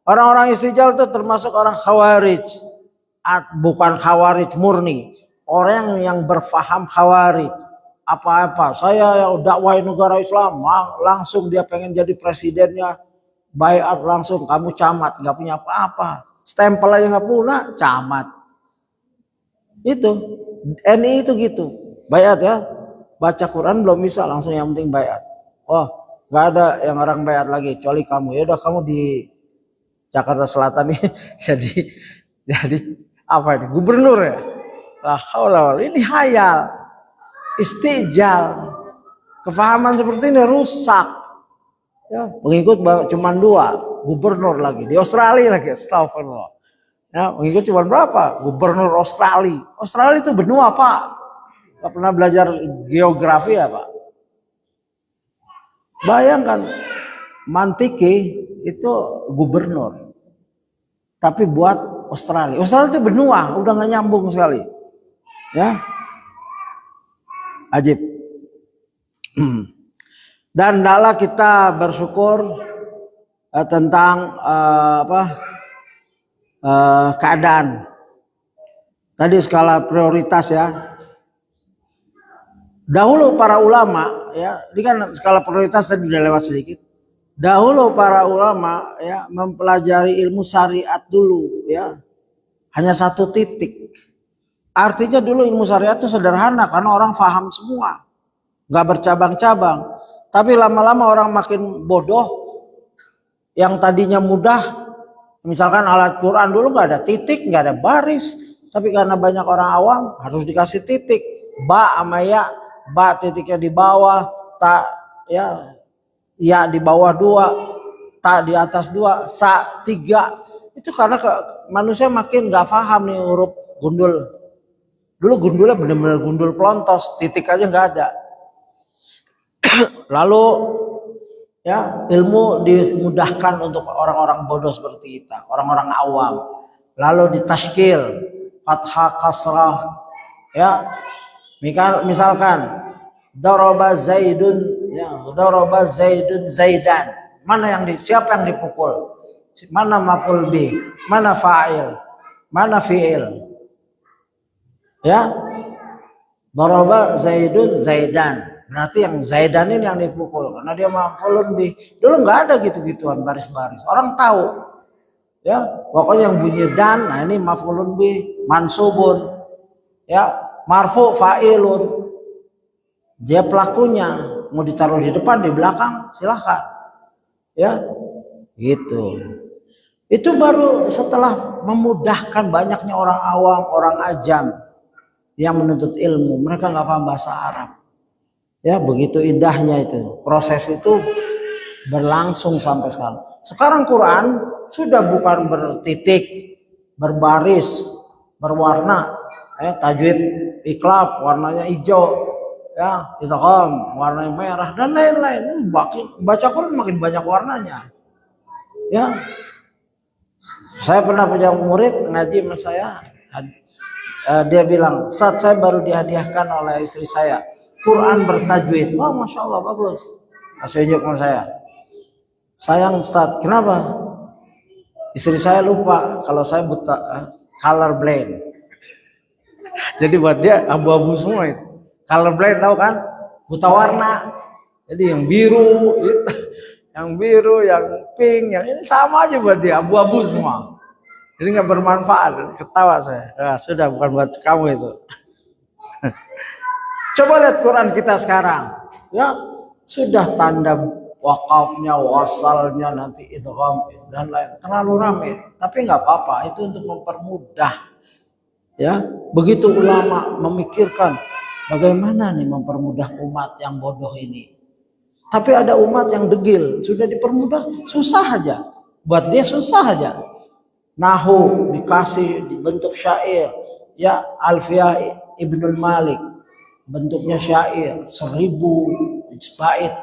Orang-orang istijal itu termasuk orang khawarij. Bukan khawarij murni. Orang yang berfaham khawarij. Apa-apa. Saya dakwah negara Islam. Langsung dia pengen jadi presidennya. Baiat langsung. Kamu camat. Gak punya apa-apa. Stempel aja gak punya. Camat. Itu. NI itu gitu. Baiat ya. Baca Quran belum bisa. Langsung yang penting baiat. Oh. Gak ada yang orang baiat lagi. Kecuali kamu. Yaudah kamu di Jakarta Selatan nih jadi apa ini, gubernur ya? Ini hayal, istijal, kefahaman seperti ini rusak. Ya, pengikut cuma 2, gubernur lagi di Australia lagi, astagfirullah. Ya, pengikut cuma berapa? Gubernur Australia. Australia itu benua Pak. Gak pernah belajar geografi ya Pak? Bayangkan Mantiki itu gubernur. Tapi buat Australia. Australia itu benua, udah gak nyambung sekali. Ya. Ajib. Dan hendaklah kita bersyukur tentang keadaan. Tadi skala prioritas ya. Dahulu para ulama ya, ini kan skala prioritas tadi udah lewat sedikit. Dahulu para ulama ya mempelajari ilmu syariat dulu ya. Hanya 1 titik. Artinya dulu ilmu syariat itu sederhana karena orang paham semua. Gak bercabang-cabang. Tapi lama-lama orang makin bodoh. Yang tadinya mudah. Misalkan alat Quran dulu gak ada titik, gak ada baris. Tapi karena banyak orang awam harus dikasih titik. Ba sama ya. Ba titiknya di bawah. Ta ya. Ya di bawah 2, ta di atas 2, sa 3. Itu karena manusia makin gak paham nih huruf gundul. Dulu gundulnya benar-benar gundul pelontos, titik aja gak ada. Lalu ya ilmu dimudahkan untuk orang-orang bodoh seperti kita, orang-orang awam. Lalu ditashkil, fathah kasrah. Ya, misalkan daraba Zaidun. Ya, daraba Zaidun Zaidan. Mana siapa yang dipukul? Mana maf'ul bih? Mana fa'il? Mana fi'il? Ya. Daraba Zaidun Zaidan. Berarti yang Zaidan ini yang dipukul karena dia maf'ulun bih. Dulu enggak ada gitu-gituan baris-baris. Orang tahu. Ya, pokoknya yang bunyi dan, nah ini maf'ulun bih, mansubun. Ya, marfu fa'ilun. Dia pelakunya. Mau ditaruh di depan, di belakang, silahkan. Ya, gitu. Itu baru setelah memudahkan banyaknya orang awam, orang ajam yang menuntut ilmu. Mereka nggak paham bahasa Arab. Ya, begitu indahnya itu. Proses itu berlangsung sampai sekarang. Sekarang Quran sudah bukan bertitik, berbaris, berwarna. Tajwid iklab, warnanya hijau. Ya, idgham warna merah dan lain-lain. Baca Quran makin banyak warnanya. Ya. Saya pernah punya murid ngaji sama saya. Dia bilang, "Saat saya baru dihadiahkan oleh istri saya Quran bertajwid." Wah, Masya Allah bagus. Kasih unjuk sama saya. Sayang Ustaz, kenapa? Istri saya lupa kalau saya buta color blind. Jadi buat dia abu-abu semua itu. Color blind tahu kan? Buta warna. Jadi yang biru, yang pink, yang ini sama aja buat dia, abu-abu semua. Jadi nggak bermanfaat. Ketawa saya. Sudah bukan buat kamu itu. Coba lihat Quran kita sekarang. Ya, sudah tanda wakafnya, wasalnya, nanti idgham dan lain. Terlalu ramai. Tapi nggak apa-apa. Itu untuk mempermudah. Ya, begitu ulama memikirkan bagaimana nih mempermudah umat yang bodoh ini. Tapi ada umat yang degil, sudah dipermudah, susah aja. Buat dia susah aja. Nahu dikasih dibentuk syair, ya Alfiyah Ibnul Malik bentuknya syair 1000 bait.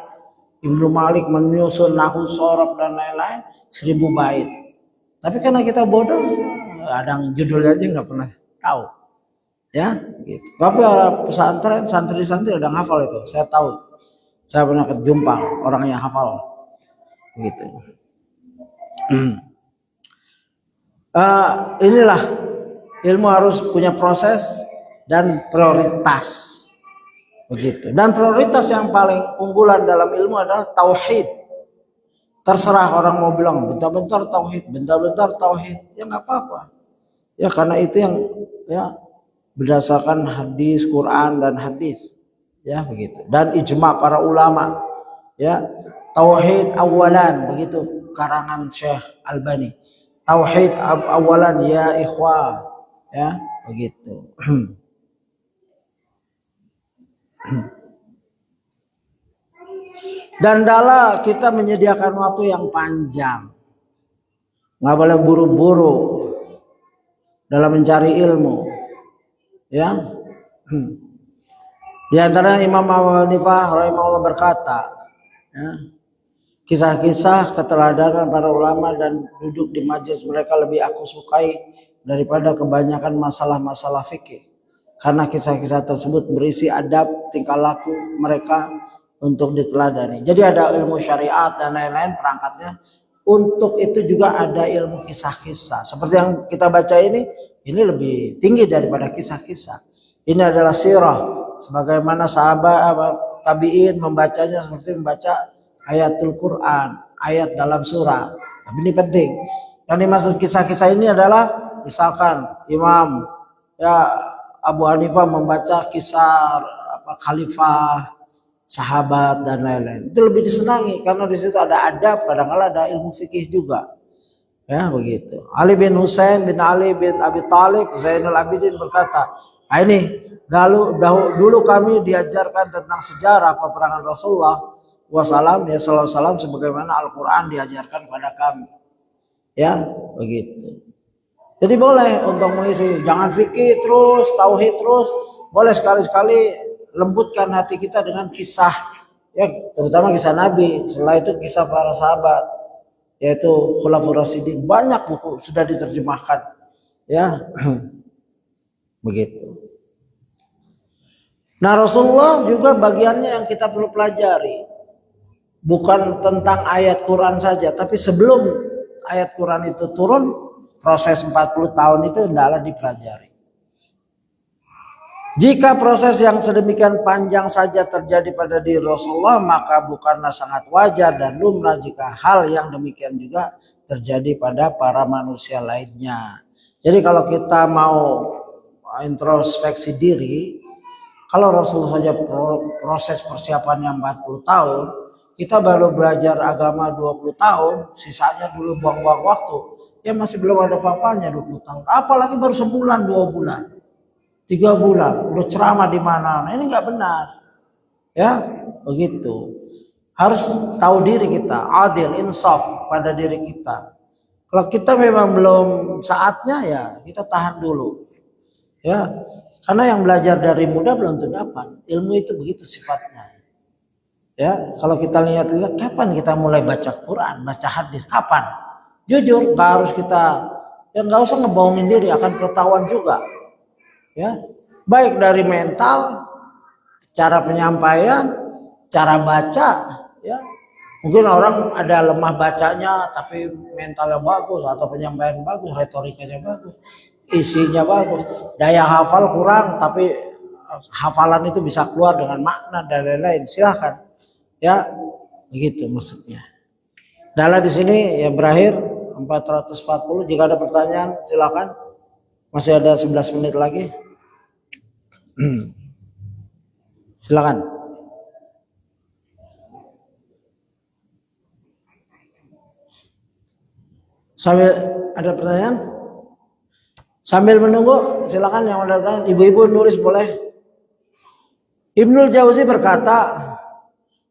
Ibnu Malik menyusun nahu sorof dan lain-lain 1000 bait. Tapi karena kita bodoh, kadang judulnya aja nggak pernah tahu, ya. Gitu. Tapi pesantren, santri-santri udah hafal itu, saya tahu. Saya pernah kejumpa orang yang hafal, gitu. Inilah ilmu harus punya proses dan prioritas, begitu. Dan prioritas yang paling unggulan dalam ilmu adalah tauhid. Terserah orang mau bilang bentar-bentar tauhid, bentar-bentar tauhid, ya nggak apa-apa. Ya karena itu yang ya berdasarkan hadis, Quran dan hadis, ya begitu. Dan ijma para ulama, ya tauhid awalan, begitu karangan Syekh Albani. Tauhid awalan ya ikhwah, ya begitu. Dan adalah kita menyediakan waktu yang panjang, nggak boleh buru-buru dalam mencari ilmu, ya. Di antara Imam Abu Hanifah rahimahullah berkata, ya, kisah-kisah keteladanan para ulama dan duduk di majelis mereka lebih aku sukai daripada kebanyakan masalah-masalah fikih. Karena kisah-kisah tersebut berisi adab tingkah laku mereka untuk diteladani. Jadi ada ilmu syariat dan lain-lain perangkatnya. Untuk itu juga ada ilmu kisah-kisah. Seperti yang kita baca ini lebih tinggi daripada kisah-kisah. Ini adalah sirah. Sebagaimana sahabat tabi'in membacanya seperti membaca ayatul Quran, ayat dalam surat. Tapi ini penting. Yang dimaksud kisah-kisah ini adalah misalkan Imam Abu Hanifah membaca kisah khalifah, sahabat dan lain-lain. Itu lebih disenangi karena di situ ada adab, kadang-kadang ada ilmu fikih juga. Ya begitu. Ali bin Husain bin Ali bin Abi Thalib Zainul Abidin berkata, ini dulu kami diajarkan tentang sejarah peperangan Rasulullah Wasallam ya sallallahu alaihi wasallam sebagaimana Al-Quran diajarkan pada kami. Ya begitu. Jadi boleh untuk mengisi, jangan fikih terus, tauhid terus. Boleh sekali-sekali lembutkan hati kita dengan kisah, ya terutama kisah Nabi. Setelah itu kisah para sahabat, yaitu Khulafaur Rasyidin. Banyak buku sudah diterjemahkan, ya begitu. Nah Rasulullah juga bagiannya yang kita perlu pelajari, bukan tentang ayat Quran saja, tapi sebelum ayat Quran itu turun, proses 40 tahun itu hendaklah dipelajari. Jika proses yang sedemikian panjang saja terjadi pada diri Rasulullah, maka bukanlah sangat wajar dan lumrah jika hal yang demikian juga terjadi pada para manusia lainnya. Jadi kalau kita mau introspeksi diri, kalau Rasulullah saja proses persiapannya 40 tahun, kita baru belajar agama 20 tahun, sisanya dulu buang-buang waktu. Ya masih belum ada apa-apanya 20 tahun. Apalagi baru sebulan, 2 bulan, 3 bulan, udah ceramah di mana. Nah, ini nggak benar. Ya, begitu. Harus tahu diri kita, adil, insaf pada diri kita. Kalau kita memang belum saatnya, ya kita tahan dulu. Ya, karena yang belajar dari muda belum tentu dapat. Ilmu itu begitu sifatnya. Ya, kalau kita lihat-lihat kapan kita mulai baca Quran, baca hadis, kapan? Jujur, nggak harus kita, ya nggak usah ngebohongin diri, akan ketahuan juga. Ya, baik dari mental, cara penyampaian, cara baca, ya. Mungkin orang ada lemah bacanya, tapi mentalnya bagus atau penyampaian bagus, retorikanya bagus, isinya bagus. Daya hafal kurang, tapi hafalan itu bisa keluar dengan makna dan lain-lain. Silahkan, ya, begitu maksudnya. Dalam di sini ya berakhir 440. Jika ada pertanyaan silakan. Masih ada 11 menit lagi. Silakan. Sambil ada pertanyaan? Sambil menunggu silakan yang ada pertanyaan. Ibu-ibu nulis boleh. Ibnul Jauzi berkata,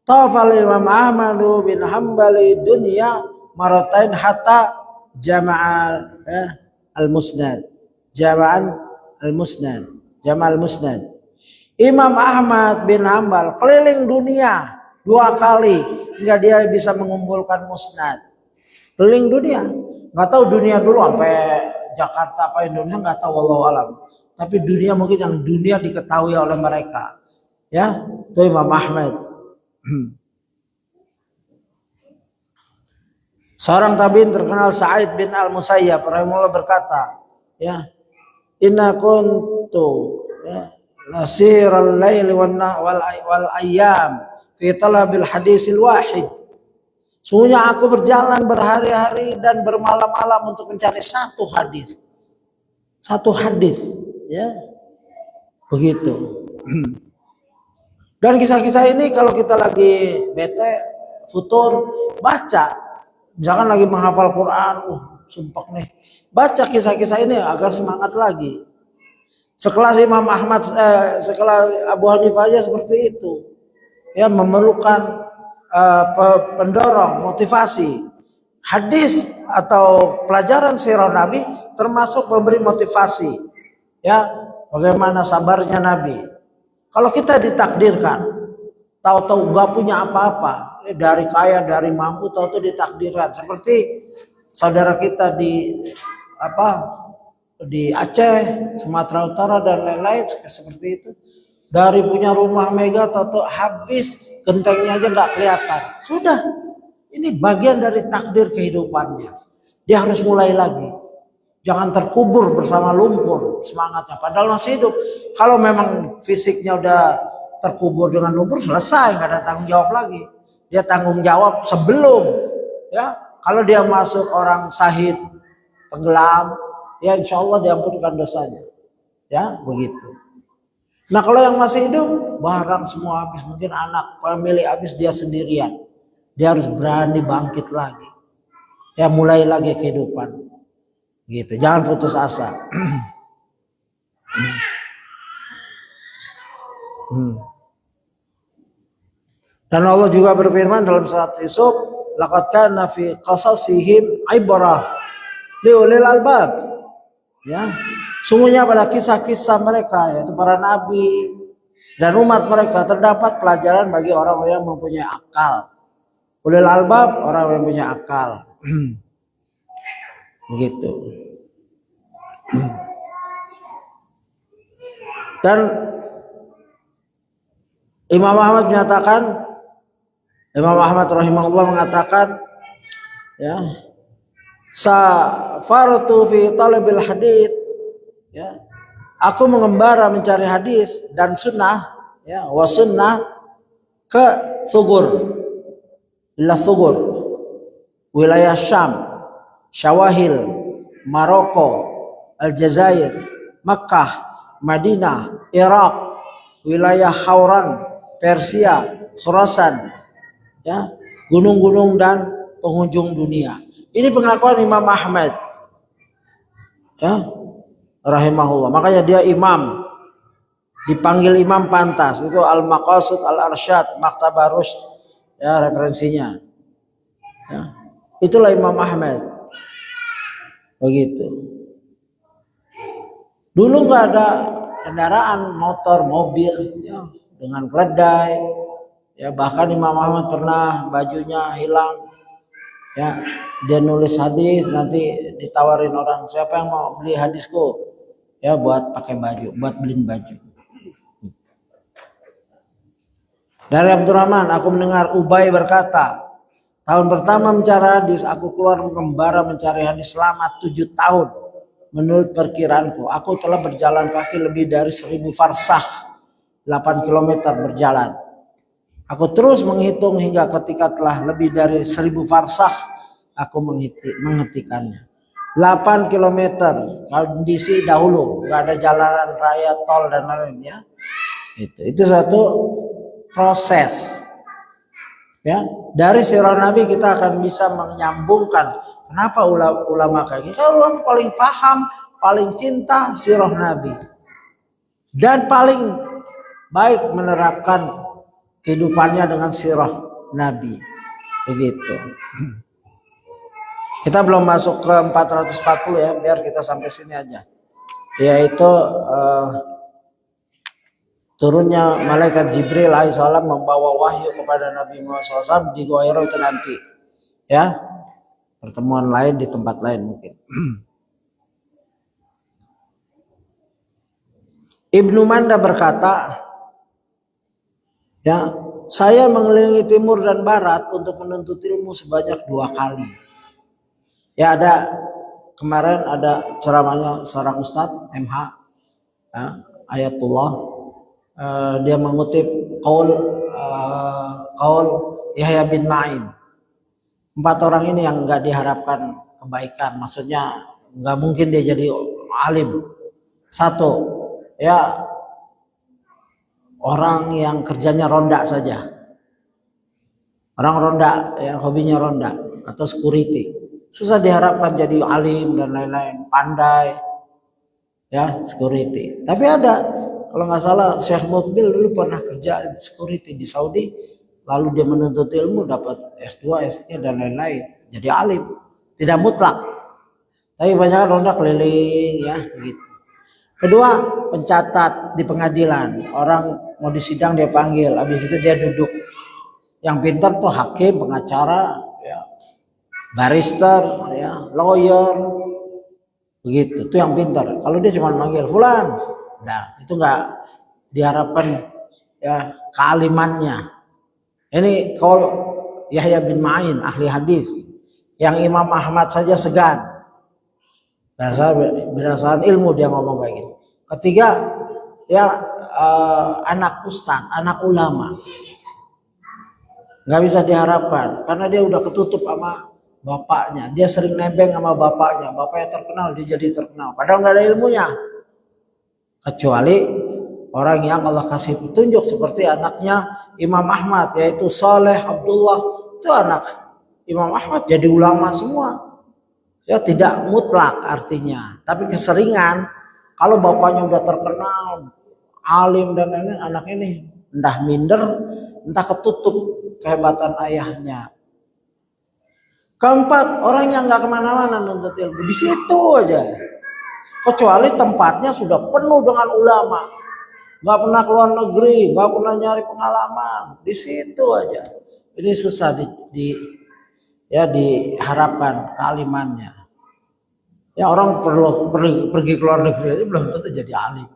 Tafal Imam Ahmad bin Hambali dunya maratain hatta jama'al al-musnad. Jama'an al-musnad. Jama'al musnad. Imam Ahmad bin Hambal keliling dunia 2 kali hingga dia bisa mengumpulkan musnad. Keliling dunia, nggak tahu dunia dulu sampai Jakarta apa Indonesia nggak tahu, wallahu alam. Tapi dunia mungkin yang dunia diketahui oleh mereka, ya, itu Imam Ahmad. Seorang tabi'in terkenal Sa'id bin Al-Musayyab rahimahullah berkata, ya, inna kuntu nasiral laili wal ayyam fi talabil hadisil wahid. Sungguhnya aku berjalan berhari-hari dan bermalam-malam untuk mencari satu hadis. Satu hadis, ya. Begitu. Dan kisah-kisah ini kalau kita lagi bete, futur, baca. Misalkan lagi menghafal Quran, sumpah nih. Baca kisah-kisah ini agar semangat lagi. Sekelas Imam Ahmad, sekelas Abu Hanifah aja seperti itu. Ya, memerlukan pendorong, motivasi. Hadis atau pelajaran sirah Nabi termasuk memberi motivasi. Ya, bagaimana sabarnya Nabi. Kalau kita ditakdirkan, tahu-tahu gak punya apa-apa, dari kaya, dari mampu, tahu-tahu ditakdirkan. Seperti saudara kita di Aceh, Sumatera Utara dan lain-lain seperti itu. Dari punya rumah mega, tahu-tahu habis, gentengnya aja nggak kelihatan. Sudah, ini bagian dari takdir kehidupannya. Dia harus mulai lagi. Jangan terkubur bersama lumpur semangatnya. Padahal masih hidup. Kalau memang fisiknya udah terkubur dengan lumpur, selesai, nggak ada tanggung jawab lagi. Dia tanggung jawab sebelum, ya. Kalau dia masuk orang syahid, tenggelam, ya insya Allah diampunkan dosanya. Ya, begitu. Nah kalau yang masih hidup, barang semua habis, mungkin anak, family habis, dia sendirian. Dia harus berani bangkit lagi. Ya, mulai lagi kehidupan. Gitu, jangan putus asa. Dan Allah juga berfirman dalam surat Yusuf, laqad kana fi qasasihim ibrah li ulil albab. Ya, sungguhnya pada kisah-kisah mereka, yaitu para nabi dan umat mereka, terdapat pelajaran bagi orang-orang yang mempunyai akal. Ulil albab, orang yang punya akal. Begitu. Dan Imam Ahmad menyatakan, Imam Ahmad rahimahullah mengatakan, ya, safartu fi talabil hadis, ya, aku mengembara mencari hadis dan sunnah, ya, wa sunnah ke Thugur, wilayah Syam, Syawahil, Maroko, Aljazair, Makkah, Madinah, Irak, wilayah Hauran, Persia, Khurasan, ya, gunung-gunung dan penghujung dunia. Ini pengakuan Imam Ahmad, ya, rahimahullah. Makanya dia imam, dipanggil imam pantas. Itu Al-Maqasid Al-Arsyad, Maktabah Rusyd, ya, referensinya. Ya. Itulah Imam Ahmad. Begitu. Dulu nggak ada kendaraan, motor, mobil, ya, dengan keledai. Ya, bahkan Imam Ahmad pernah bajunya hilang. Ya, dia nulis hadis, nanti ditawarin orang, siapa yang mau beli hadisku? Ya, buat pakai baju, buat beliin baju. Dari Abdurrahman, aku mendengar Ubay berkata, tahun pertama mencari hadis, aku keluar mengembara mencari hadis selama 7 tahun. Menurut perkiraanku, aku telah berjalan kaki lebih dari 1000 farsah, 8 km berjalan. Aku terus menghitung hingga ketika telah lebih dari 1000 farsah, aku menghentikannya. 8 km, kondisi dahulu, nggak ada jalanan raya, tol dan lain-lain, ya. Itu suatu proses. Ya, dari sirah Nabi kita akan bisa menyambungkan kenapa ulama kayak gini. Kalau ulama paling paham, paling cinta sirah Nabi dan paling baik menerapkan kehidupannya dengan sirah Nabi. Begitu. Kita belum masuk ke 440 ya, biar kita sampai sini aja. Yaitu turunnya malaikat Jibril alaihissalam membawa wahyu kepada Nabi Muhammad SAW di Gua Hira itu nanti. Ya, pertemuan lain di tempat lain mungkin. Ibnu Manda berkata, ya, saya mengelilingi timur dan barat untuk menuntut ilmu sebanyak 2 kali. Ya, kemarin ada ceramahnya seorang ustadz MH, ya, Ayatullah, dia mengutip qaul Yahya bin Ma'in. 4 orang ini yang nggak diharapkan kebaikan, maksudnya nggak mungkin dia jadi alim. 1, ya, orang yang kerjanya ronda saja, orang ronda, ya, hobinya ronda atau security, susah diharapkan jadi alim dan lain-lain, pandai, ya, security. Tapi ada, kalau nggak salah Syekh Mukbil dulu pernah kerja security di Saudi, lalu dia menuntut ilmu, dapat S2, S3 dan lain-lain, jadi alim. Tidak mutlak, tapi banyak ronda keliling, ya, gitu. Kedua, pencatat di pengadilan, orang mau disidang dia panggil, habis itu dia duduk. Yang pintar tuh hakim, pengacara, ya, barrister, ya, lawyer, begitu. Itu yang pintar. Kalau dia cuma manggil fulan, nah itu nggak diharapkan, ya, kealimannya. Ini kalau Yahya bin Ma'in ahli hadis, yang Imam Ahmad saja segan. Berdasarkan ilmu dia ngomong kayak gitu. Ketiga, ya, anak ustadz, anak ulama, nggak bisa diharapkan karena dia udah ketutup sama bapaknya. Dia sering nebeng sama bapaknya terkenal, dia jadi terkenal. Padahal nggak ada ilmunya. Kecuali orang yang Allah kasih petunjuk seperti anaknya Imam Ahmad, yaitu Saleh Abdullah. Itu anak Imam Ahmad jadi ulama semua. Ya, tidak mutlak artinya, tapi keseringan kalau bapaknya udah terkenal, alim dan lain-lain, anak ini entah minder, entah ketutup kehebatan ayahnya. Keempat, orang yang nggak kemana-mana nuntut ilmu, di situ aja. Kecuali tempatnya sudah penuh dengan ulama, nggak pernah keluar negeri, nggak pernah nyari pengalaman, di situ aja. Ini susah diharapkan kealimannya. Ya, orang pergi ke luar negeri aja belum tentu jadi alim.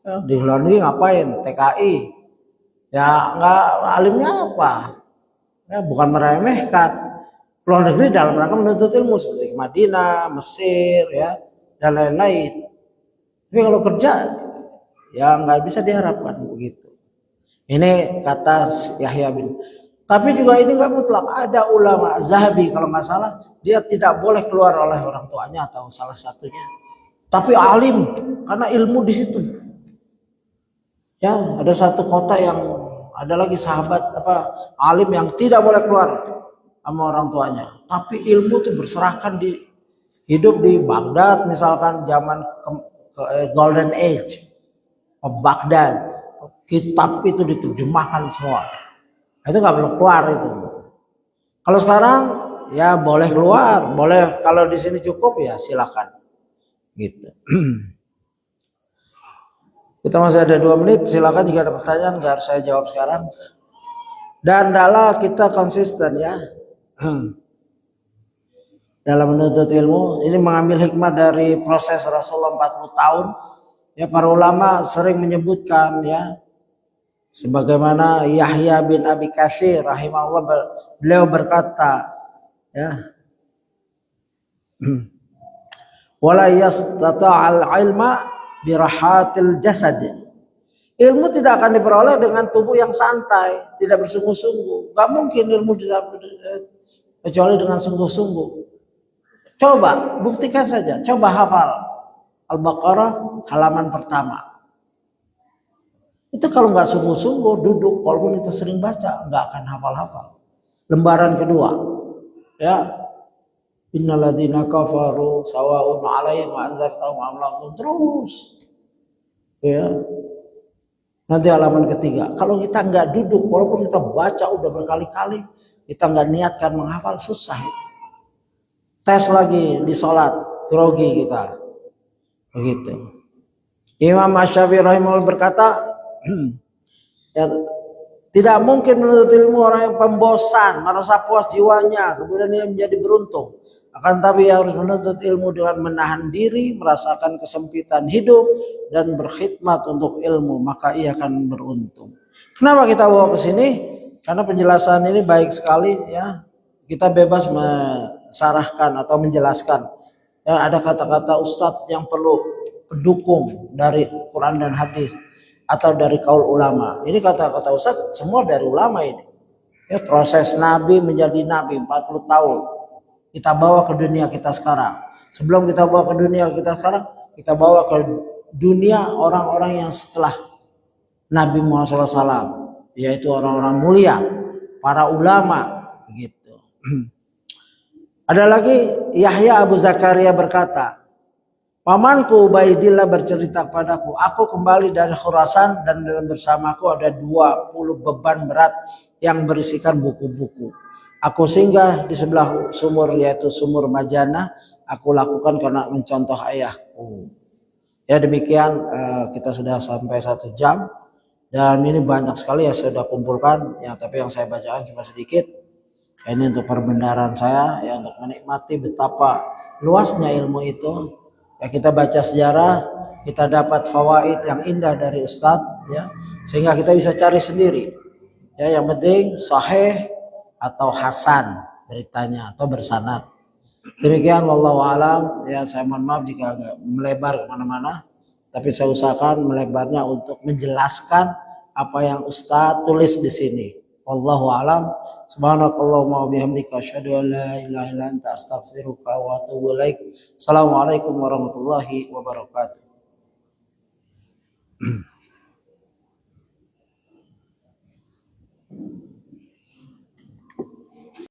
Ya, di luar negeri ngapain? TKI. Ya, nggak, alimnya apa? Ya, bukan meremehkan. Luar negeri dalam rangka menuntut ilmu seperti Madinah, Mesir, ya, dan lain-lain. Tapi kalau kerja, ya nggak bisa diharapkan begitu. Ini kata Yahya bin. Tapi juga ini nggak mutlak. Ada ulama Zahabi kalau nggak salah, dia tidak boleh keluar oleh orang tuanya atau salah satunya. Tapi alim karena ilmu di situ. Ya, ada satu kota yang ada lagi sahabat alim yang tidak boleh keluar sama orang tuanya. Tapi ilmu itu berserakan hidup di Baghdad misalkan zaman Golden Age of Baghdad. Kitab itu diterjemahkan semua. Itu nggak perlu keluar itu. Kalau sekarang ya boleh keluar, boleh, kalau di sini cukup ya silakan. Gitu. Kita masih ada 2 menit, silakan jika ada pertanyaan, nggak harus saya jawab sekarang. Dan adalah kita konsisten ya. Dalam menuntut ilmu, ini mengambil hikmah dari proses Rasulullah 40 tahun. Ya, para ulama sering menyebutkan ya, sebagaimana Yahya bin Abi Katsir rahimahullah, beliau berkata ya, wala yastata'al ilma birahatil jasad. Ilmu tidak akan diperoleh dengan tubuh yang santai, tidak bersungguh-sungguh. Gak mungkin ilmu kecuali dengan sungguh-sungguh. Coba buktikan saja, coba hafal Al-Baqarah halaman pertama. Itu kalau nggak sungguh-sungguh duduk, walaupun kita sering baca, nggak akan hafal-hafal. Lembaran kedua, ya, innalladzina kafaru sawa'un 'alaihim anzartahum am lam terus. Ya. Nanti halaman ketiga, kalau kita nggak duduk, walaupun kita baca udah berkali-kali, kita nggak niatkan menghafal, susah itu. tes lagi di sholat, grogi kita. Begitu. Imam Asy-Syafi'i rahimahullah berkata, ya, tidak mungkin menuntut ilmu orang yang pembosan, merasa puas jiwanya, kemudian ia menjadi beruntung. Akan tapi ia harus menuntut ilmu dengan menahan diri, merasakan kesempitan hidup, dan berkhidmat untuk ilmu, maka ia akan beruntung. Kenapa kita bawa ke sini? Karena penjelasan ini baik sekali ya. Kita bebas mensarahkan atau menjelaskan. Ya, ada kata-kata ustadz yang perlu pendukung dari Quran dan hadis atau dari kaul ulama. Ini kata-kata ustadz semua dari ulama ini. Ya, proses Nabi menjadi Nabi 40 tahun. Kita bawa ke dunia kita sekarang. Sebelum kita bawa ke dunia kita sekarang, kita bawa ke dunia orang-orang yang setelah Nabi Muhammad SAW, yaitu orang-orang mulia, para ulama, begitu. Ada lagi Yahya Abu Zakaria berkata, pamanku Ubaidillah bercerita padaku, aku kembali dari Khurasan dan bersamaku ada 20 beban berat yang berisikan buku-buku. Aku singgah di sebelah sumur yaitu sumur Majana, aku lakukan karena mencontoh ayahku. Ya demikian kita sudah sampai 1 jam dan ini banyak sekali yang saya sudah kumpulkan ya, tapi yang saya bacakan cuma sedikit. Ini untuk perbendaharaan saya ya, untuk menikmati betapa luasnya ilmu itu. Ya kita baca sejarah, kita dapat fawaid yang indah dari Ustadz ya, sehingga kita bisa cari sendiri. Ya yang penting sahih atau hasan beritanya atau bersanad. Demikian wallahu alam ya, saya mohon maaf jika agak melebar kemana-mana, tapi saya usahakan melebarnya untuk menjelaskan apa yang Ustadz tulis di sini. Wallahu alam. Subhanakallahumma wa bihamdika asyhadu an la ilaha illa anta astaghfiruka wa atubu ilaik. Assalamualaikum warahmatullahi wabarakatuh.